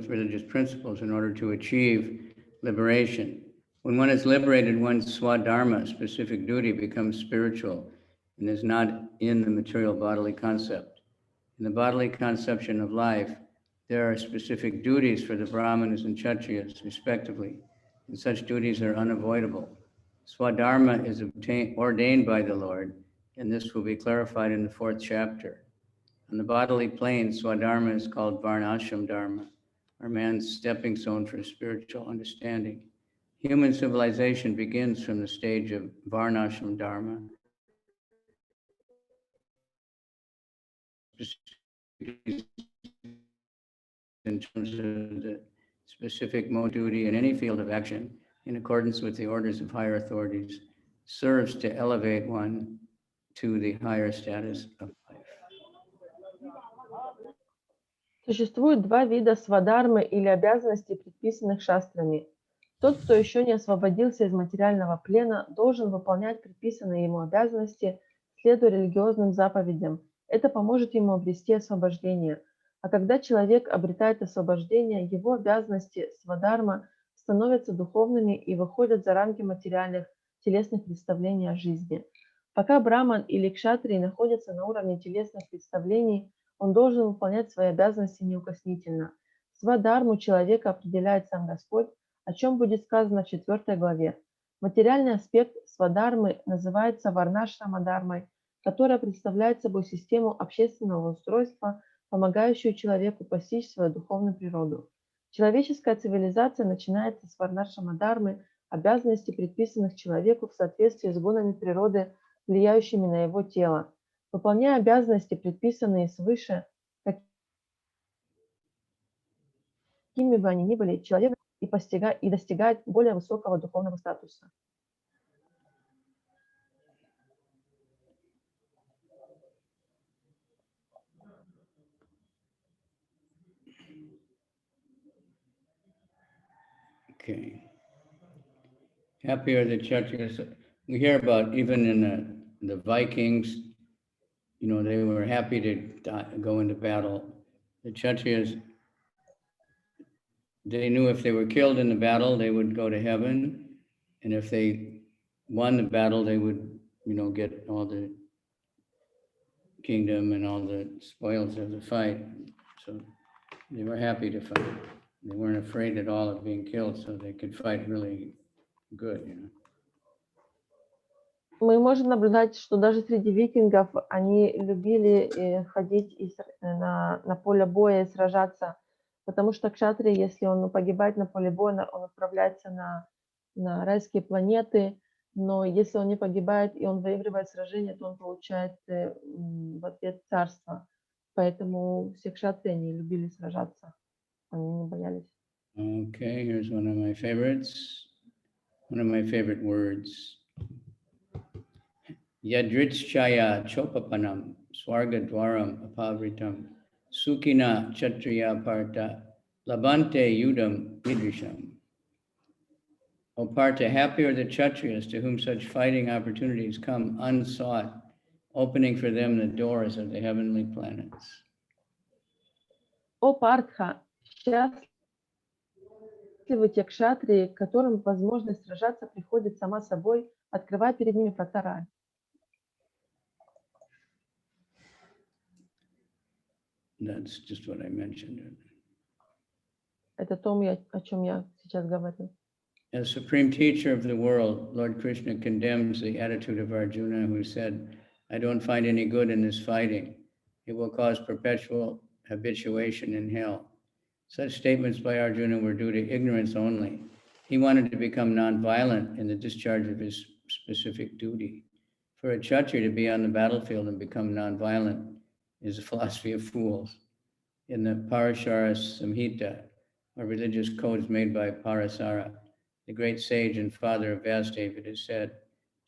religious principles in order to achieve liberation. When one is liberated, one's swadharma, specific duty, becomes spiritual and is not in the material bodily concept. In the bodily conception of life, there are specific duties for the brahmanas and kshatriyas, respectively, and such duties are unavoidable. Swadharma is ordained by the Lord, and this will be clarified in the 4th chapter. On the bodily plane, swadharma is called varnashram dharma, or man's stepping stone for spiritual understanding. Human civilization begins from the stage of varnashram dharma. In terms of the specific mode duty in any field of action, in accordance with the orders of higher authorities, serves to elevate one to the higher status of life. Существует два вида свадharмы или обязанностей, предписанных шастрами. Тот, кто еще не освободился из материального плена, должен выполнять предписанные ему обязанности, следуя религиозным заповедям. Это поможет ему обрести освобождение. А когда человек обретает освобождение, его обязанности свадharма становятся духовными и выходят за рамки материальных телесных представлений о жизни. Пока браман или кшатрий находятся на уровне телесных представлений, он должен выполнять свои обязанности неукоснительно. Свадharму человека определяет сам Господь, о чем будет сказано в 4 главе. Материальный аспект свадharмы называется варнашрама-дharмой, которая представляет собой систему общественного устройства, помогающую человеку постичь свою духовную природу. Человеческая цивилизация начинается с варнашрама-дharмы, обязанностей, предписанных человеку в соответствии с гунами природы, влияющими на его тело. Выполняя обязанности, предписанные свыше, какими бы они ни были, человек и достигает более высокого духовного статуса. Okay. Happy are the Kshatriyas. We hear about even in the Vikings, you know, they were happy to go into battle. The Kshatriyas, they knew if they were killed in the battle, they would go to heaven. And if they won the battle, they would, you know, get all the kingdom and all the spoils of the fight. So they were happy to fight. They weren't afraid at all of being killed, so they could fight really good, you know. Мы можем наблюдать, что даже среди викингов они любили ходить на поле боя и сражаться, потому что кшатрий, если он погибает на поле боя, он отправляется на райские планеты, но если он не погибает и он выигрывает сражение, то он получает в ответ царство. Поэтому все кшатрии, они любили сражаться, они не боялись. Okay, here's one of my favorites. One of my favorite words. Yadritschaya chopapanam swargadwaram apavritam sukina kshatriya parta labante yudam idrisham. O Partha, happy are the Kshatriyas to whom such fighting opportunities come unsought, opening for them the doors of the heavenly planets. О Партха, счастливы те кшатрии, которым возможность сражаться приходит сама собой, открывая перед ними врата рая. That's just what I mentioned. Это то, о чем я сейчас говорю. As supreme teacher of the world, Lord Krishna condemns the attitude of Arjuna, who said, I don't find any good in this fighting. It will cause perpetual habituation in hell. Such statements by Arjuna were due to ignorance only. He wanted to become non-violent in the discharge of his specific duty. For a Kshatriya to be on the battlefield and become non-violent is a philosophy of fools. In the Parashara Samhita, or religious codes made by Parasara, the great sage and father of Vasudev, it is said,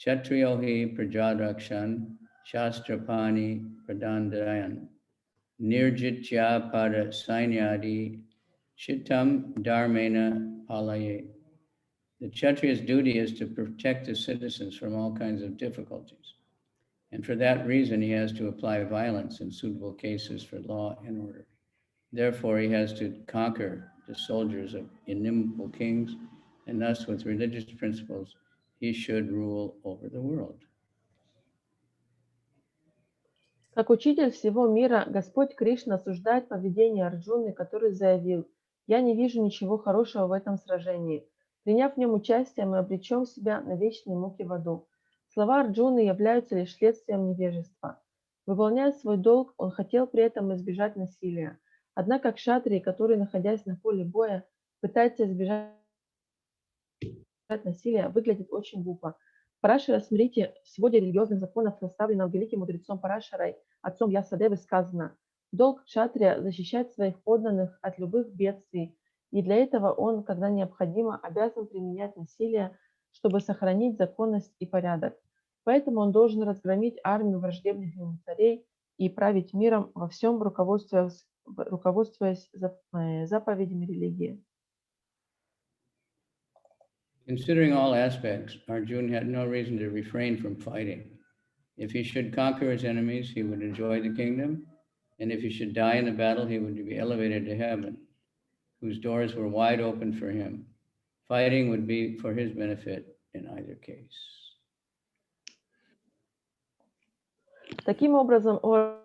Kshatriyohi prajarakshan shastrapani pradandayan nirjitya para sainyadi chitam dharmena palaye. The Kshatriya's duty is to protect the citizens from all kinds of difficulties. And for that reason, he has to apply violence in suitable cases for law and order. Therefore, he has to conquer the soldiers of inimitable kings, and thus, with religious principles, he should rule over the world. Как учитель всего мира, Господь Кришна осуждает поведение Арджуны, который заявил: «Я не вижу ничего хорошего в этом сражении. Приняв в нем участие, мы обречем себя на вечные муки в аду». Слова Арджуны являются лишь следствием невежества. Выполняя свой долг, он хотел при этом избежать насилия. Однако кшатрии, который, находясь на поле боя, пытается избежать насилия, выглядит очень глупо. Парашара Смрити, в своде религиозных законов, составленном великим мудрецом Парашарой, отцом Ясадевы, сказано: долг кшатрия защищать своих подданных от любых бедствий, и для этого он, когда необходимо, обязан применять насилие, чтобы сохранить законность и порядок. Поэтому он должен разгромить армию враждебных ему царей и править миром во всем, руководствуясь заповедями религии. Considering all aspects, Arjuna had no reason to refrain from fighting. If he should conquer his enemies, he would enjoy the kingdom, and if he should die in the battle, he would be elevated to heaven, whose doors were wide open for him. Fighting would be for his benefit in either case. Таким образом, у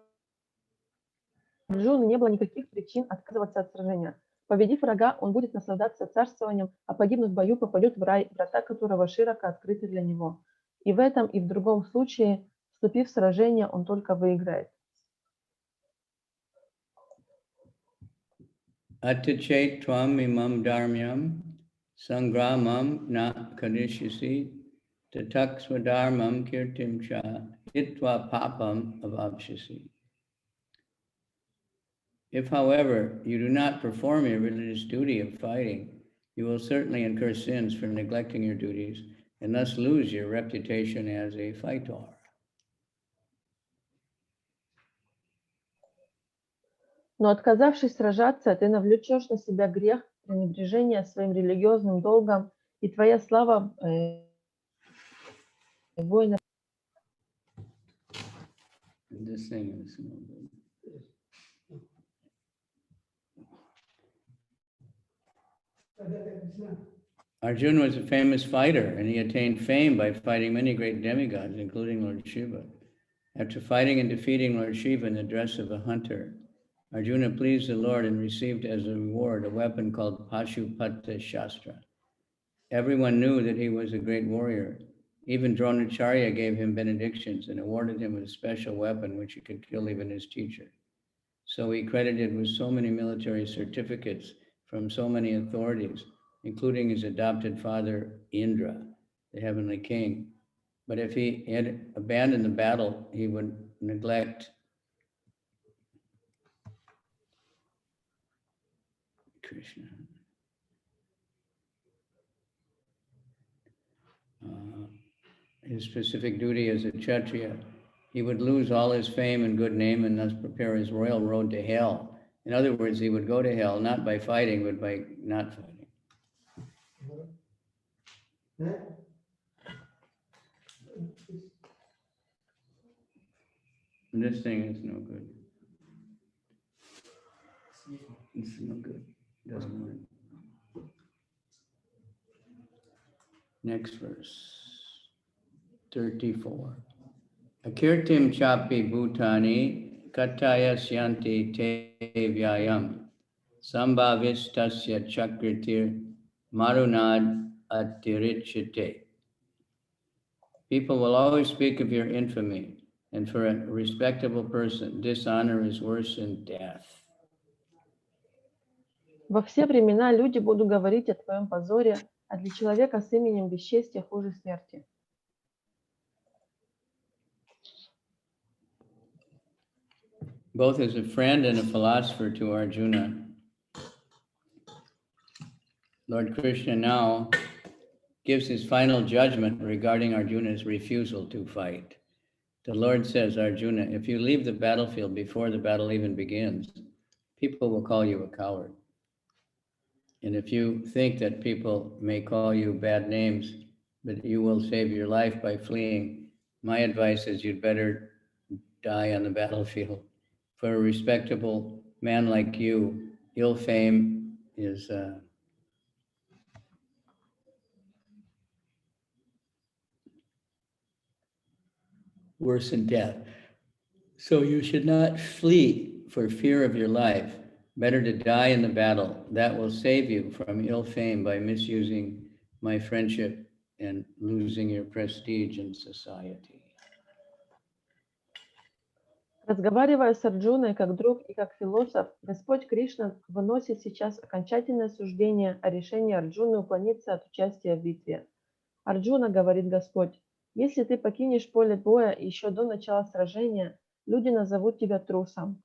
Арджуны не было никаких причин отказываться от сражения. Победив врага, он будет наслаждаться царствованием, а погибнув в бою, попадет в рай, врата которого широко открыты для него. И в этом, и в другом случае, вступив в сражение, он только выиграет. Attichet tvam imam dharmyam sangramam na kadishyasi tatak swadharmam kirtim cha hitva papam avabhyasi. If, however, you do not perform your religious duty of fighting, you will certainly incur sins for neglecting your duties and thus lose your reputation as a fighter. Но отказавшись сражаться, ты навлечешь на себя грех пренебрежения своим религиозным долгом, и твоя слава воина. Arjuna was a famous fighter, and he attained fame by fighting many great demigods, including Lord Shiva. After fighting and defeating Lord Shiva in the dress of a hunter, Arjuna pleased the Lord and received as a reward a weapon called Pashupata Shastra. Everyone knew that he was a great warrior. Even Dronacharya gave him benedictions and awarded him with a special weapon which he could kill even his teacher. So he credited with so many military certificates from so many authorities, including his adopted father, Indra, the heavenly king. But if he had abandoned the battle, he would neglect Krishna. His specific duty as a Kshatriya, he would lose all his fame and good name and thus prepare his royal road to hell. In other words, he would go to hell not by fighting, but by not fighting. And this thing is no good. It's no good. It doesn't work. Next verse. 34. Akirtim chapi bhutani kataya syanti te vyayam sambhavistasya chakritir marunad atirichite. People will always speak of your infamy, And for a respectable person, dishonor is worse than death. Во все времена люди будут говорить о твоем позоре, а для человека с именем бесчестия хуже смерти. Both as a friend and a philosopher to Arjuna, Lord Krishna now gives his final judgment regarding Arjuna's refusal to fight. The Lord says, Arjuna, if you leave the battlefield before the battle even begins, people will call you a coward. And if you think that people may call you bad names, but you will save your life by fleeing, my advice is you'd better die on the battlefield. For a respectable man like you, ill fame is worse than death. So you should not flee for fear of your life. Better to die in the battle. That will save you from ill fame by misusing my friendship and losing your prestige in society. Разговаривая с Арджуной как друг и как философ, Господь Кришна выносит сейчас окончательное суждение о решении Арджуны уклониться от участия в битве. Арджуна, говорит Господь, если ты покинешь поле боя еще до начала сражения, люди назовут тебя трусом.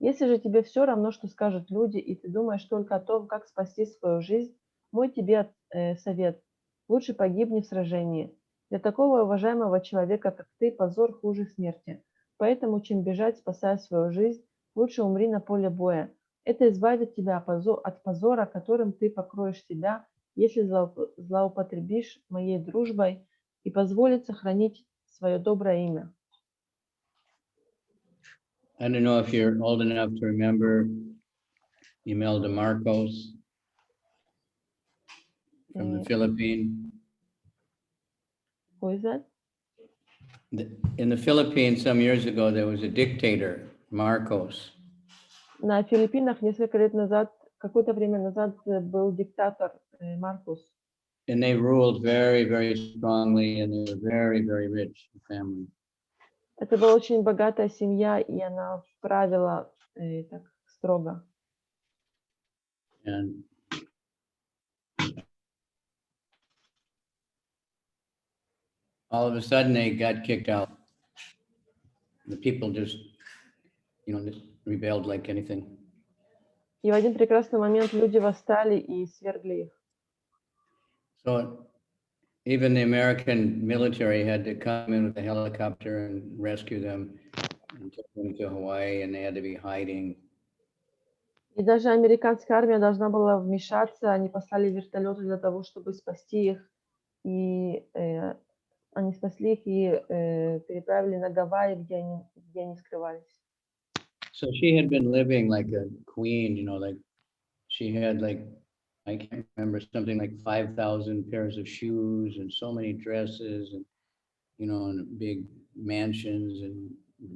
Если же тебе все равно, что скажут люди, и ты думаешь только о том, как спасти свою жизнь, мой тебе совет – лучше погибни в сражении. Для такого уважаемого человека, как ты, позор хуже смерти. Поэтому, чем бежать, спасая свою жизнь, лучше умри на поле боя. Это избавит тебя от позора, которым ты покроешь себя, если злоупотребишь моей дружбой и позволит сохранить свое доброе имя. I don't know if you're old enough to remember Imelda Marcos from the Philippines. Who is that? In the Philippines, some years ago, there was a dictator, Marcos. На Филиппинах несколько лет назад, какое-то время назад был диктатор Маркус. And they ruled very, very strongly, and they were very, very rich family. Это была очень богатая семья, и она правила так строго. And all of a sudden, they got kicked out. The people just, just rebelled like anything. И в один прекрасный момент люди восстали и свергли их. So even the American military had to come in with a helicopter and rescue them and take them to Hawaii, and they had to be hiding. И даже американская армия должна была вмешаться, они послали вертолеты для того, чтобы спасти их. И они спасли их и переправили на Гавайи, где они скрывались. So she had been living like a queen, like she had I can't remember, something like 5,000 pairs of shoes and so many dresses and, and big mansions and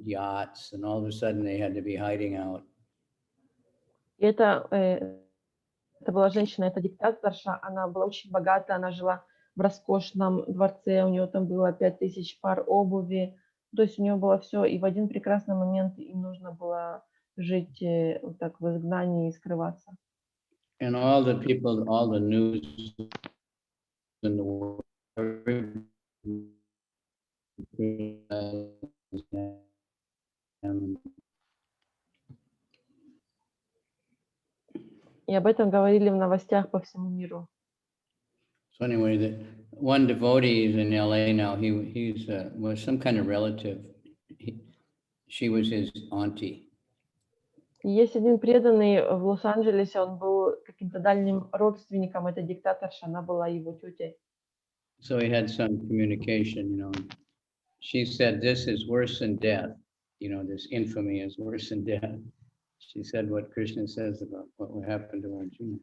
yachts, and all of a sudden they had to be hiding out. И это была женщина, это диктаторша, она была очень богата, она жила в роскошном дворце, у нее там было 5000 пар обуви, то есть у нее было все, и в один прекрасный момент им нужно было жить вот так в изгнании и скрываться. And all the people, all the news in the world, И об этом говорили в новостях по всему миру. So anyway, one devotee is in LA now. He's was some kind of relative. She was his auntie. И есть один преданный в Лос-Анджелесе, он был каким-то дальним родственником этой диктаторши, она была его тетей. So he had some communication, She said, this is worse than death. This infamy is worse than death. She said what Krishna says about what will happen to Arjuna.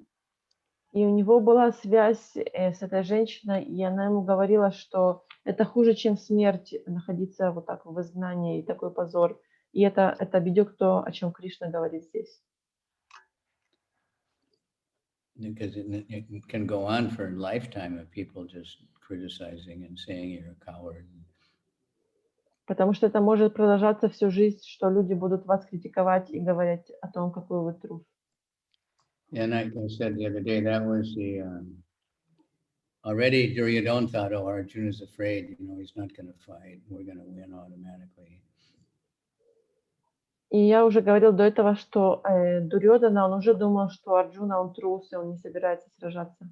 И у него была связь с этой женщиной, и она ему говорила, что это хуже, чем смерть, находиться вот так в изгнании, и такой позор. И это ведет то, о чем Кришна говорит здесь. Because it can go on for a lifetime of people just criticizing and saying you're a coward. Потому что это может продолжаться всю жизнь, что люди будут вас критиковать и говорить о том, какой вы трус. And like I said the other day, that was the already Duryodhana thought, oh, Arjuna's afraid, he's not going to fight. We're going to win automatically. И я уже говорил до этого, что Дурьодана, он уже думал, что Арджуна, он трус, и он не собирается сражаться.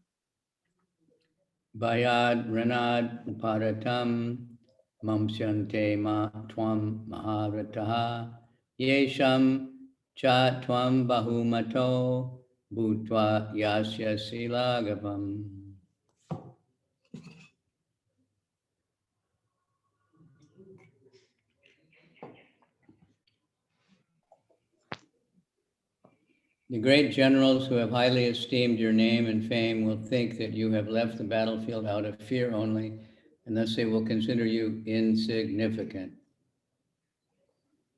Bhayad Ranad Paratam Mamsyante Ma Tvam Maharataha Yesham Cha Tvam Bahumato Bhutva Yasya Silagavam. The great generals who have highly esteemed your name and fame will think that you have left the battlefield out of fear only, and thus they will consider you insignificant.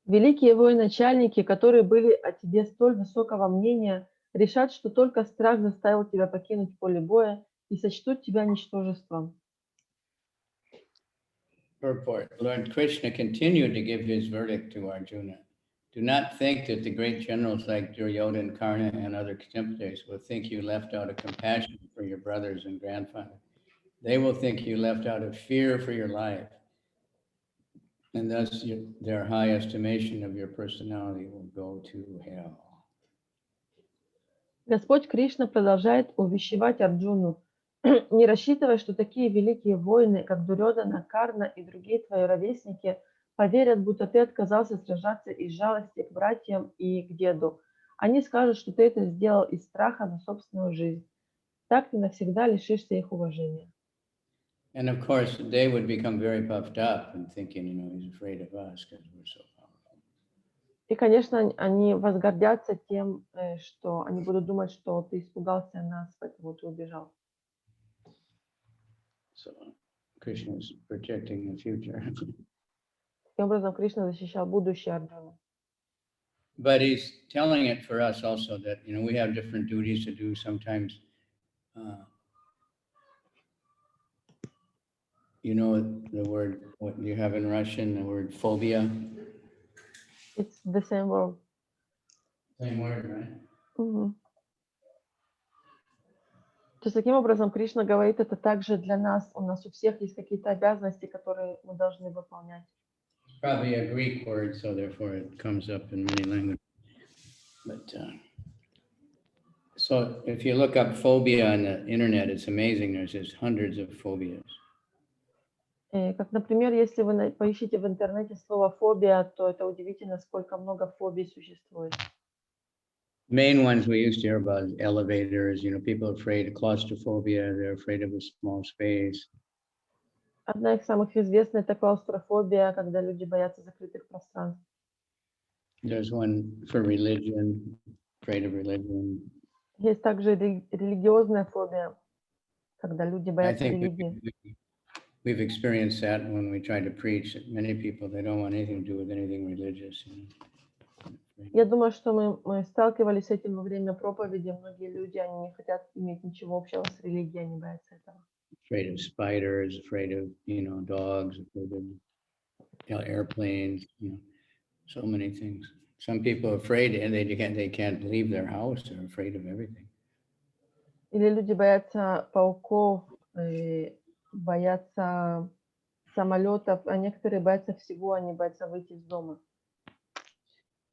Великие военачальники, которые были о тебе столь высокого мнения, решат, что только страх заставил тебя покинуть поле боя и сочтут тебя ничтожеством. Purport. Lord Krishna continued to give his verdict to Arjuna. Do not think that the great generals like Duryodhana, Karna, and other contemporaries will think you left out of compassion for your brothers and grandfather. They will think you left out of fear for your life. And thus their high estimation of your personality will go to hell. Господь Кришна продолжает увещевать Арджуну. Не рассчитывай, что такие великие воины, как Дурьодана, Карна и другие твои ровесники, поверят, будто ты отказался сражаться из жалости к братьям и к деду. Они скажут, что ты это сделал из страха за собственную жизнь. Так ты навсегда лишишься их уважения. And of course, they would become very puffed up and thinking, he's afraid of us because we're so powerful. И, конечно, они возгордятся тем, что они будут думать, что ты испугался нас, поэтому ты убежал. So Krishna is protecting the future. Таким образом, Кришна защищал будущее Арджуны. But he's telling it for us also that, we have different duties to do sometimes. The word, what you have in Russian, the word phobia? It's the same word. Same word, right? Угу. То есть, таким образом, Кришна говорит это также для нас. У нас у всех есть какие-то обязанности, которые мы должны выполнять. It's probably a Greek word, so therefore it comes up in many languages. But so if you look up phobia on the internet, it's amazing. There's just hundreds of phobias. Как, например, если вы поищите в интернете слово «фобия», то это удивительно, сколько много фобий существует. Main ones we used to hear about elevators, people are afraid of claustrophobia, they're afraid of a small space. Одна из самых известных – это клаустрофобия, когда люди боятся закрытых пространств. There's one for religion, afraid of religion. Есть также религиозная фобия, когда люди боятся религии. We've experienced that when we try to preach. Many people, they don't want anything to do with anything religious. Я думаю, что мы сталкивались с этим во время проповеди. Многие люди, они не хотят иметь ничего общего с религией, они боятся этого. Afraid of spiders, afraid of, dogs, afraid of, airplanes, so many things. Some people are afraid and they can't leave their house. They're afraid of everything. Или люди боятся пауков, боятся самолетов, а некоторые боятся всего, они боятся выйти из дома.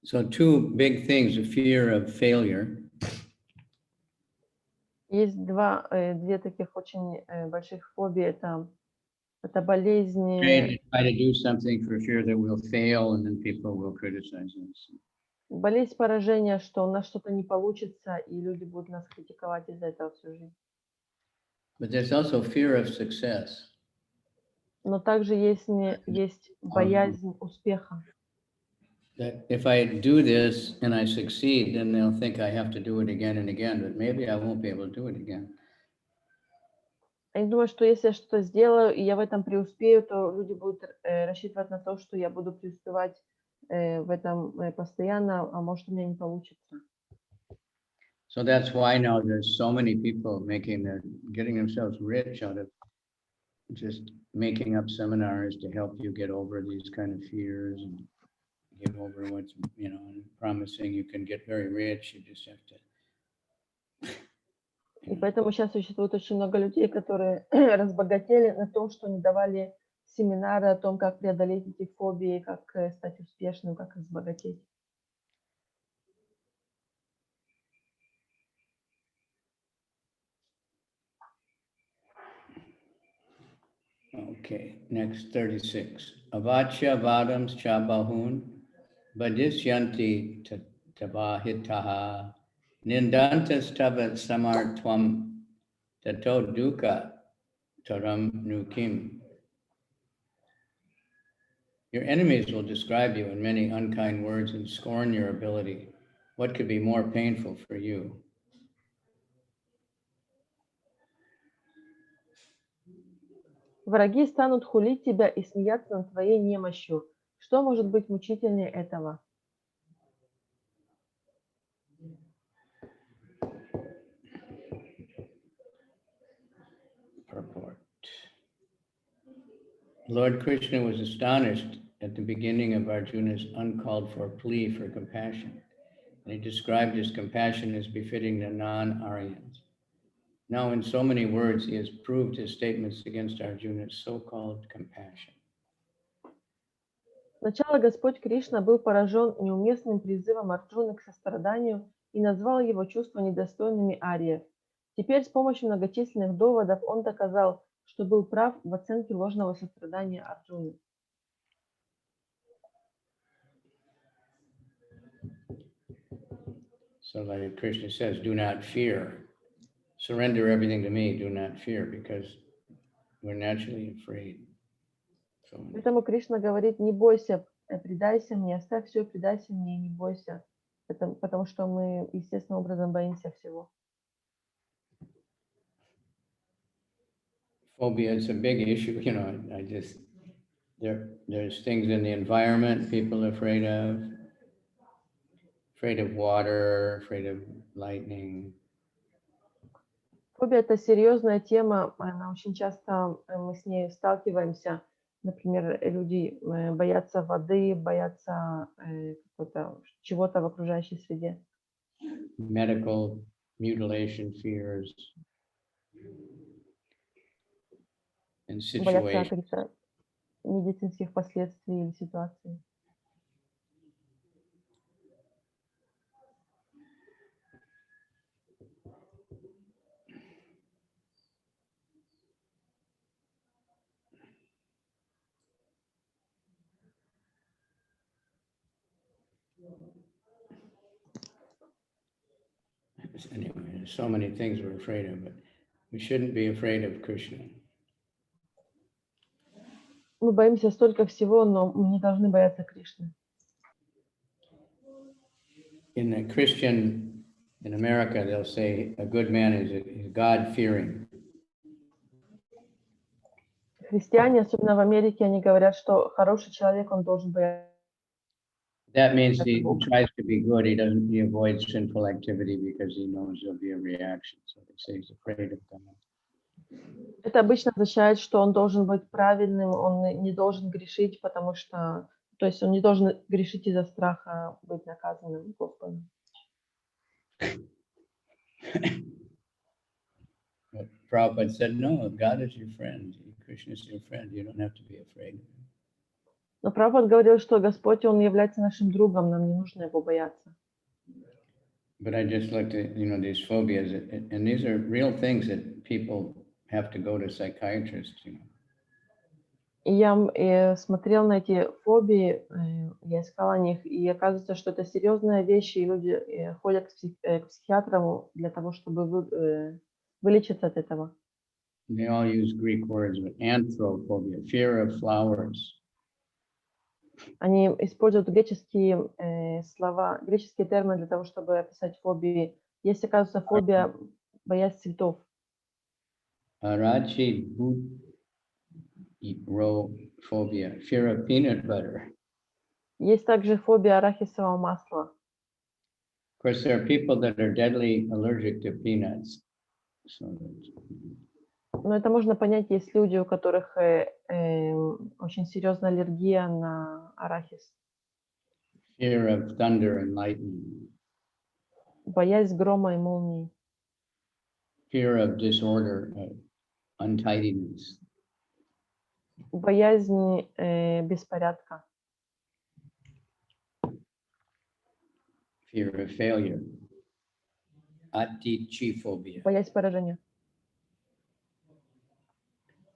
So two big things, the fear of failure. Есть две таких очень больших фобии. Это болезни. Try to do something for fear that we'll fail and then people will criticize us. Болезнь поражения, что у нас что-то не получится, и люди будут нас критиковать из-за этого всю жизнь. But there's also fear of success. Но также есть боязнь успеха. That if I do this and I succeed, then they'll think I have to do it again and again, but maybe I won't be able to do it again. Я думаю, что если я что-то сделаю, и я в этом преуспею, то люди будут рассчитывать на то, что я буду преуспевать в этом постоянно, а может у меня не получится. So that's why now there's so many people getting themselves rich out of just making up seminars to help you get over these kind of fears and get over what's, and promising you can get very rich. You just have to. И поэтому сейчас существует очень много людей, которые разбогатели на том, что не давали семинары о том, как преодолеть эти фобии, как стать успешным, как разбогатеть. Okay, next 36. Avacha vadams cha bahun badisyanti tabahitaha nindantas tava samartvam tato dukkha taram nukim. Your enemies will describe you in many unkind words and scorn your ability. What could be more painful for you? Враги станут хулить тебя и смеяться над твоей немощью. Что может быть мучительнее этого? Purport. Lord Krishna was astonished at the beginning of Arjuna's uncalled for plea for compassion, and he described his compassion as befitting the non-Aryans. Now, in so many words, he has proved his statements against Arjuna's so-called compassion. Сначала Господь Кришна был поражен неуместным призывом Арджуны к состраданию и назвал его чувства недостойными ариев. Теперь с помощью многочисленных доводов он доказал, что был прав в оценке ложного сострадания Арджуны. So like Krishna says, do not fear. Surrender everything to me, do not fear, because we're naturally afraid. Поэтому Кришна говорит, не бойся, предайся мне, оставь все, предайся мне, не бойся, потому что мы естественным образом боимся всего. Phobia is a big issue, there's things in the environment people are afraid of water, afraid of lightning. Фобия – это серьезная тема, она очень часто мы с ней сталкиваемся. Например, люди боятся воды, боятся чего-то в окружающей среде. Medical mutilation fears and Боятся situations. каких-то медицинских последствий или ситуаций. Anyway, there's so many things we're afraid of, but we shouldn't be afraid of Krishna. Мы боимся столько всего, но мы не должны бояться Кришны. In a Christian, in America, they'll say a good man is God-fearing. Христиане, особенно в Америке, они говорят, что хороший человек, он должен бояться. That means he tries to be good. He avoids sinful activity because he knows there'll be a reaction. So they say he's afraid of God. Это обычно означает, что он должен быть правильным, он не должен грешить, потому что, то есть он не должен грешить из-за страха быть наказанным Господом. But Prabhupada said, no, God is your friend. Krishna is your friend. You don't have to be afraid of him. Но Прабхупад говорил, что Господь, Он является нашим другом, нам не нужно Его бояться. But I just looked at, these phobias, and these are real things that people have to go to psychiatrists, И я смотрел на эти фобии, я искала о них, и оказывается, что это серьезная вещь, и люди ходят к психиатрам для того, чтобы вылечиться от этого. They all use Greek words, but anthrophobia, fear of flowers. Они используют греческие слова, греческие термины для того, чтобы описать фобии. Есть, оказывается, фобия боязнь цветов. Phobia, fear of peanut butter. Есть также фобия арахисового масла. Of course, there are people that are deadly allergic to peanuts. So Но это можно понять, есть люди, у которых очень серьезная аллергия на арахис. Fear of thunder and lightning. Боязнь грома и молнии. Fear of disorder, untidiness. Боязнь беспорядка. Fear of failure. Atichiphobia. Боязнь поражения.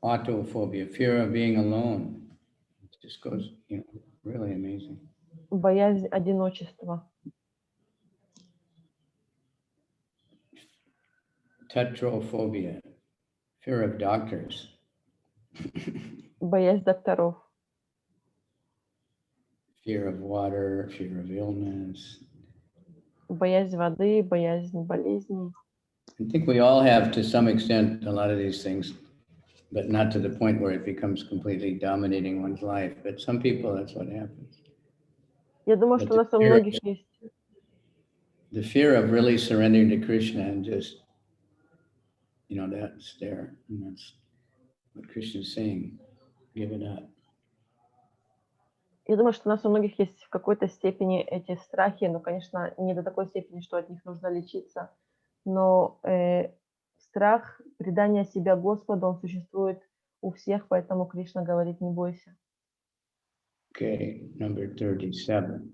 Autophobia. Fear of being alone. It just goes, really amazing. Боязнь одиночества. Tetraphobia. Fear of doctors. Боязнь докторов. Fear of water, fear of illness. Боязнь воды, боязнь болезней. I think we all have, to some extent, a lot of these things, but not to the point where it becomes completely dominating one's life. But some people, that's what happens. Я думаю, But что у нас у многих есть. The fear of really surrendering to Krishna and just, that's there. And that's what Krishna is saying. Give it up. Я думаю, что у нас у многих есть в какой-то степени эти страхи, но, конечно, не до такой степени, что от них нужно лечиться. Но страх предания себя Господу, он существует у всех, поэтому Кришна говорит: не бойся. Okay, number 37.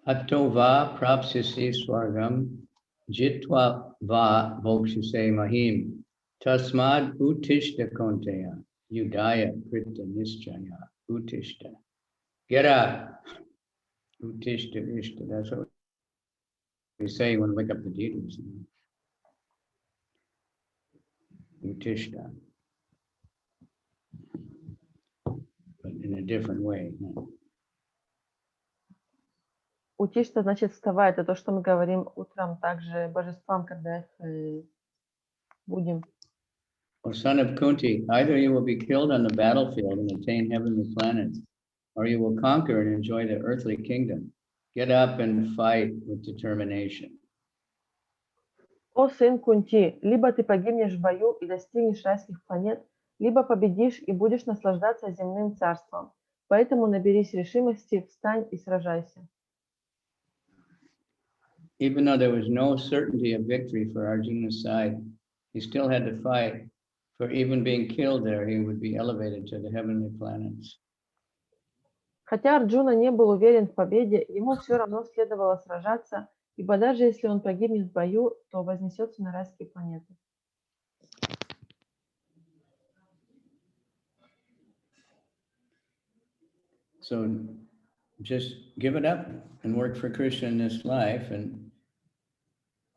Hatto va prapsyasi swargam jitva va bhokshase mahim tasmad utishta konteya yudaya krita nischaya utishta. Get up. Utishta ishta. That's what we say when we wake up the deities. Utishta. But in a different way. Утишта значит вставай. Это то, что мы говорим утром также божествам, когда их будем. O son of Kunti, either you will be killed on the battlefield and attain heavenly planets, or you will conquer and enjoy the earthly kingdom. Get up and fight with determination. О сын Кунти, либо ты погибнешь в бою и достигнешь райских планет, либо победишь и будешь наслаждаться земным царством. Поэтому наберись решимости, встань и сражайся. Even though there was no certainty of victory for Arjuna's side, he still had to fight. For even being killed there, he would be elevated to the heavenly planets. Хотя Арджуна не был уверен в победе, ему все равно следовало сражаться, ибо даже если он погибнет в бою, то вознесется на райские планеты. So just give it up and work for Krishna in this life. And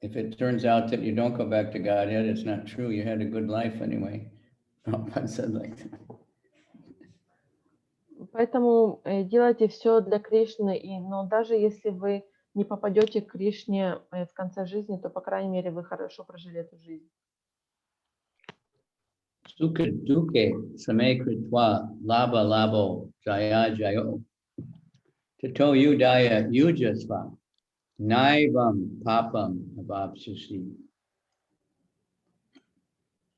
if it turns out that you don't go back to Godhead, it's not true. You had a good life anyway. Prabhupada said like that. Поэтому делайте все для Кришны, но даже если вы не попадете к Кришне в конце жизни, то, по крайней мере, вы хорошо прожили эту жизнь. Sukha duke same kritva labha labho jaya jayo. Tato yudaya yujasva naivam papam abhapsasi.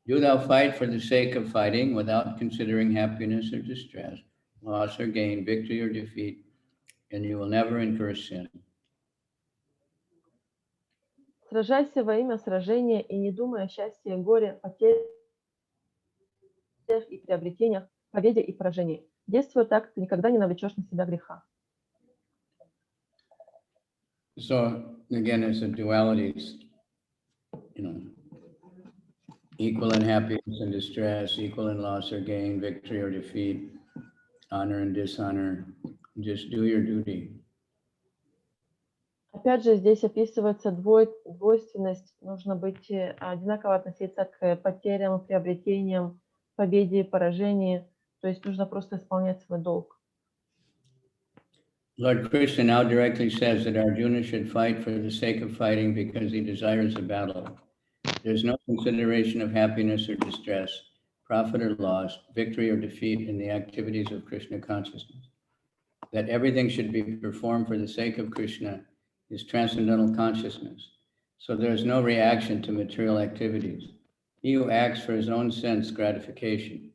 Do thou fight for the sake of fighting without considering happiness or distress, loss or gain, victory or defeat, and you will never incur sin. Сражайся во имя сражения и не думай о счастье, горе, потерях и приобретениях, победе и поражении. Действуя так, ты никогда не навлечешь на себя греха. So again, it's a duality, equal in happiness and distress, equal in loss or gain, victory or defeat, honor and dishonor. Just do your duty. Опять же, здесь описывается двойственность. Нужно быть одинаково относиться к потерям, приобретениям, победе и поражении. То есть нужно просто исполнять свой долг. Lord Krishna now directly says that Arjuna should fight for the sake of fighting because he desires a battle. There's no consideration of happiness or distress, profit or loss, victory or defeat in the activities of Krishna consciousness. That everything should be performed for the sake of Krishna is transcendental consciousness. So there's no reaction to material activities. He who acts for his own sense gratification,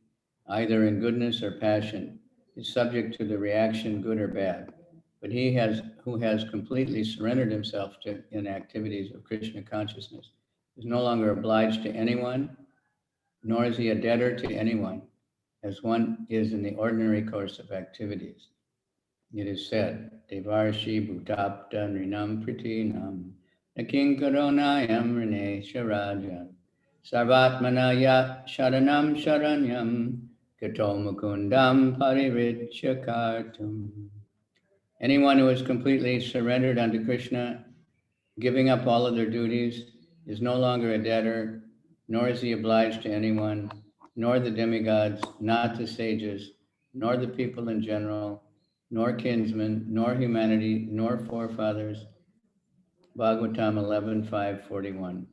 either in goodness or passion, is subject to the reaction, good or bad. But who has completely surrendered himself to in activities of Krishna consciousness is no longer obliged to anyone, nor is he a debtor to anyone, as one is in the ordinary course of activities. It is said, Devarshi Bhutapta Nrinam Pritinam Naking Karonayam Rene Sharajan Sarvatmanaya Sharanam Sharanyam Gato Mukundam Parivritchakartam. Anyone who is completely surrendered unto Krishna, giving up all of their duties, is no longer a debtor, nor is he obliged to anyone, nor the demigods, not the sages, nor the people in general, nor kinsmen, nor humanity, nor forefathers. Bhagavatam 11:5-41.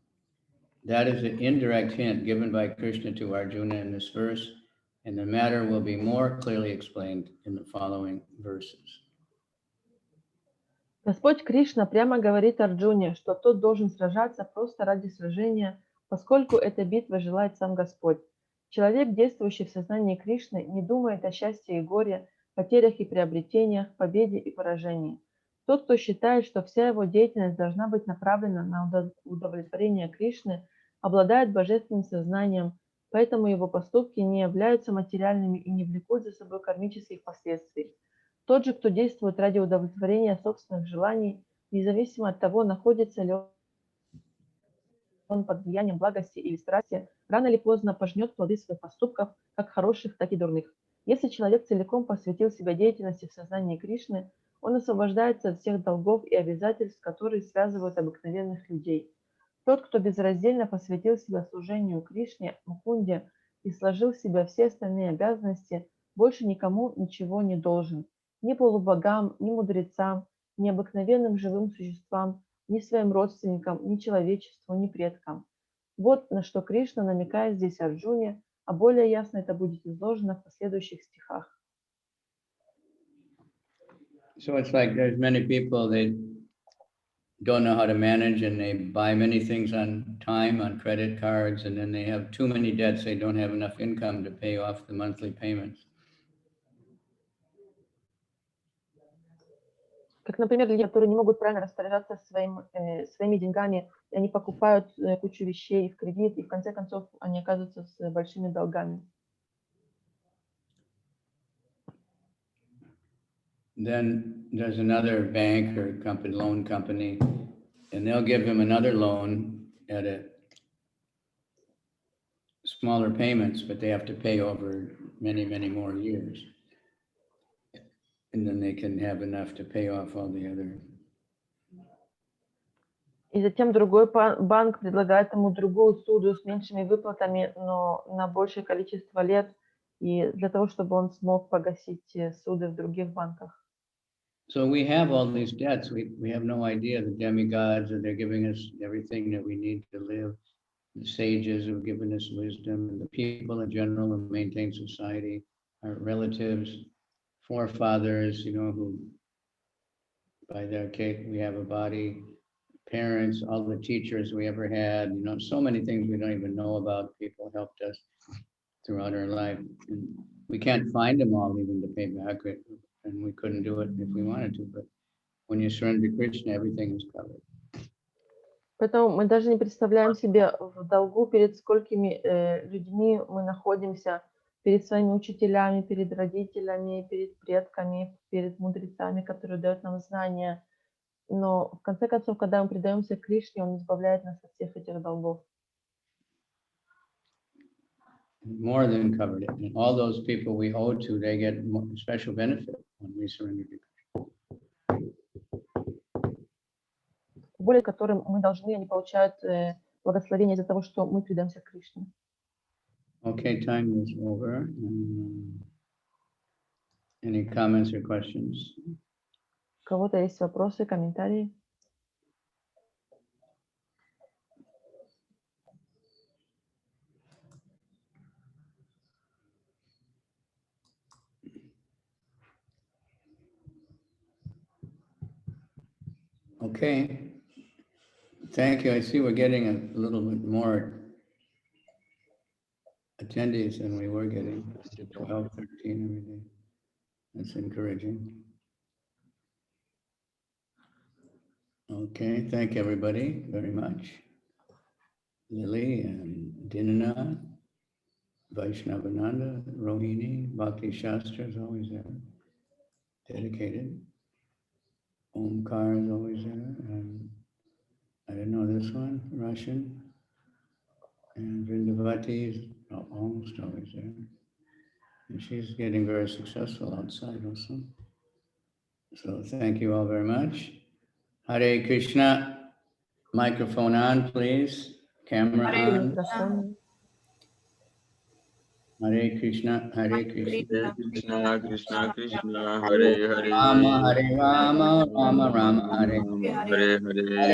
That is an indirect hint given by Krishna to Arjuna in this verse, and the matter will be more clearly explained in the following verses. Господь Кришна прямо говорит Арджуне, что тот должен сражаться просто ради сражения, поскольку эта битва желает сам Господь. Человек, действующий в сознании Кришны, не думает о счастье и горе, потерях и приобретениях, победе и поражении. Тот, кто считает, что вся его деятельность должна быть направлена на удовлетворение Кришны, обладает божественным сознанием, поэтому его поступки не являются материальными и не влекут за собой кармических последствий. Тот же, кто действует ради удовлетворения собственных желаний, независимо от того, находится ли он под влиянием благости или страсти, рано или поздно пожнет плоды своих поступков, как хороших, так и дурных. Если человек целиком посвятил себя деятельности в сознании Кришны, он освобождается от всех долгов и обязательств, которые связывают обыкновенных людей. Тот, кто безраздельно посвятил себя служению Кришне, Мукунде и сложил в себя все остальные обязанности, больше никому ничего не должен. Ни полубогам, ни мудрецам, ни обыкновенным живым существам, ни своим родственникам, ни человечеству, ни предкам. Вот на что Кришна намекает здесь Арджуне, а более ясно это будет изложено в последующих стихах. So it's like there's many people, they don't know how to manage and they buy many things on time, on credit cards, and then they have too many debts, they don't have enough income to pay off the monthly payments. Как, например, люди, которые не могут правильно распоряжаться своими деньгами, и они покупают кучу вещей в кредит, и в конце концов они оказываются с большими долгами. Then there's another bank or company, loan company, and they'll give them another loan at a smaller payments, but they have to pay over many, many more years. And then they can have enough to pay off all the other. И затем другой банк предлагает ему другую суду с меньшими выплатами, но на большее количество лет, и для того, чтобы он смог погасить суды в других банках. So we have all these debts. We have no idea the demigods that they're giving us everything that we need to live. The sages who have given us wisdom, and the people in general who maintain society, our relatives, forefathers, who by their case, we have a body, parents, all the teachers we ever had, so many things we don't even know about. People helped us throughout our life. And we can't find them all even to pay back, and we couldn't do it if we wanted to, but when you surrender to Krishna, everything is covered. Поэтому мы даже не представляем себе в долгу, перед сколькими людьми мы находимся, перед своими учителями, перед родителями, перед предками, перед мудрецами, которые дают нам знания. Но в конце концов, когда мы предаемся Кришне, Он избавляет нас от всех этих долгов. More than covered it. And all those people we owe to, they get special benefit when we surrender to Krishna. Более которым мы должны, они получают благословение из-за того, что мы предаемся Кришне. Okay, time is over. Any comments or questions? У кого-то есть вопросы, комментарии? Okay. Thank you. I see we're getting a little bit more attendees than we were getting, 12, 13 every day. That's encouraging. Okay, thank everybody very much. Lily and Dinanath, Vaishnavananda, Rohini, Bhakti Shastra is always there, dedicated. Omkar is always there, and I don't know this one, Russian. And Vrindavati is almost always there. And she's getting very successful outside also. So thank you all very much. Hare Krishna. Microphone on, please. Camera on. Микрофон. Hare Krishna, Hare Krishna. Hare Krishna, Krishna Krishna, Hare Hare, Rama, Hare Rama, Rama Rama, Hare Hare Hare.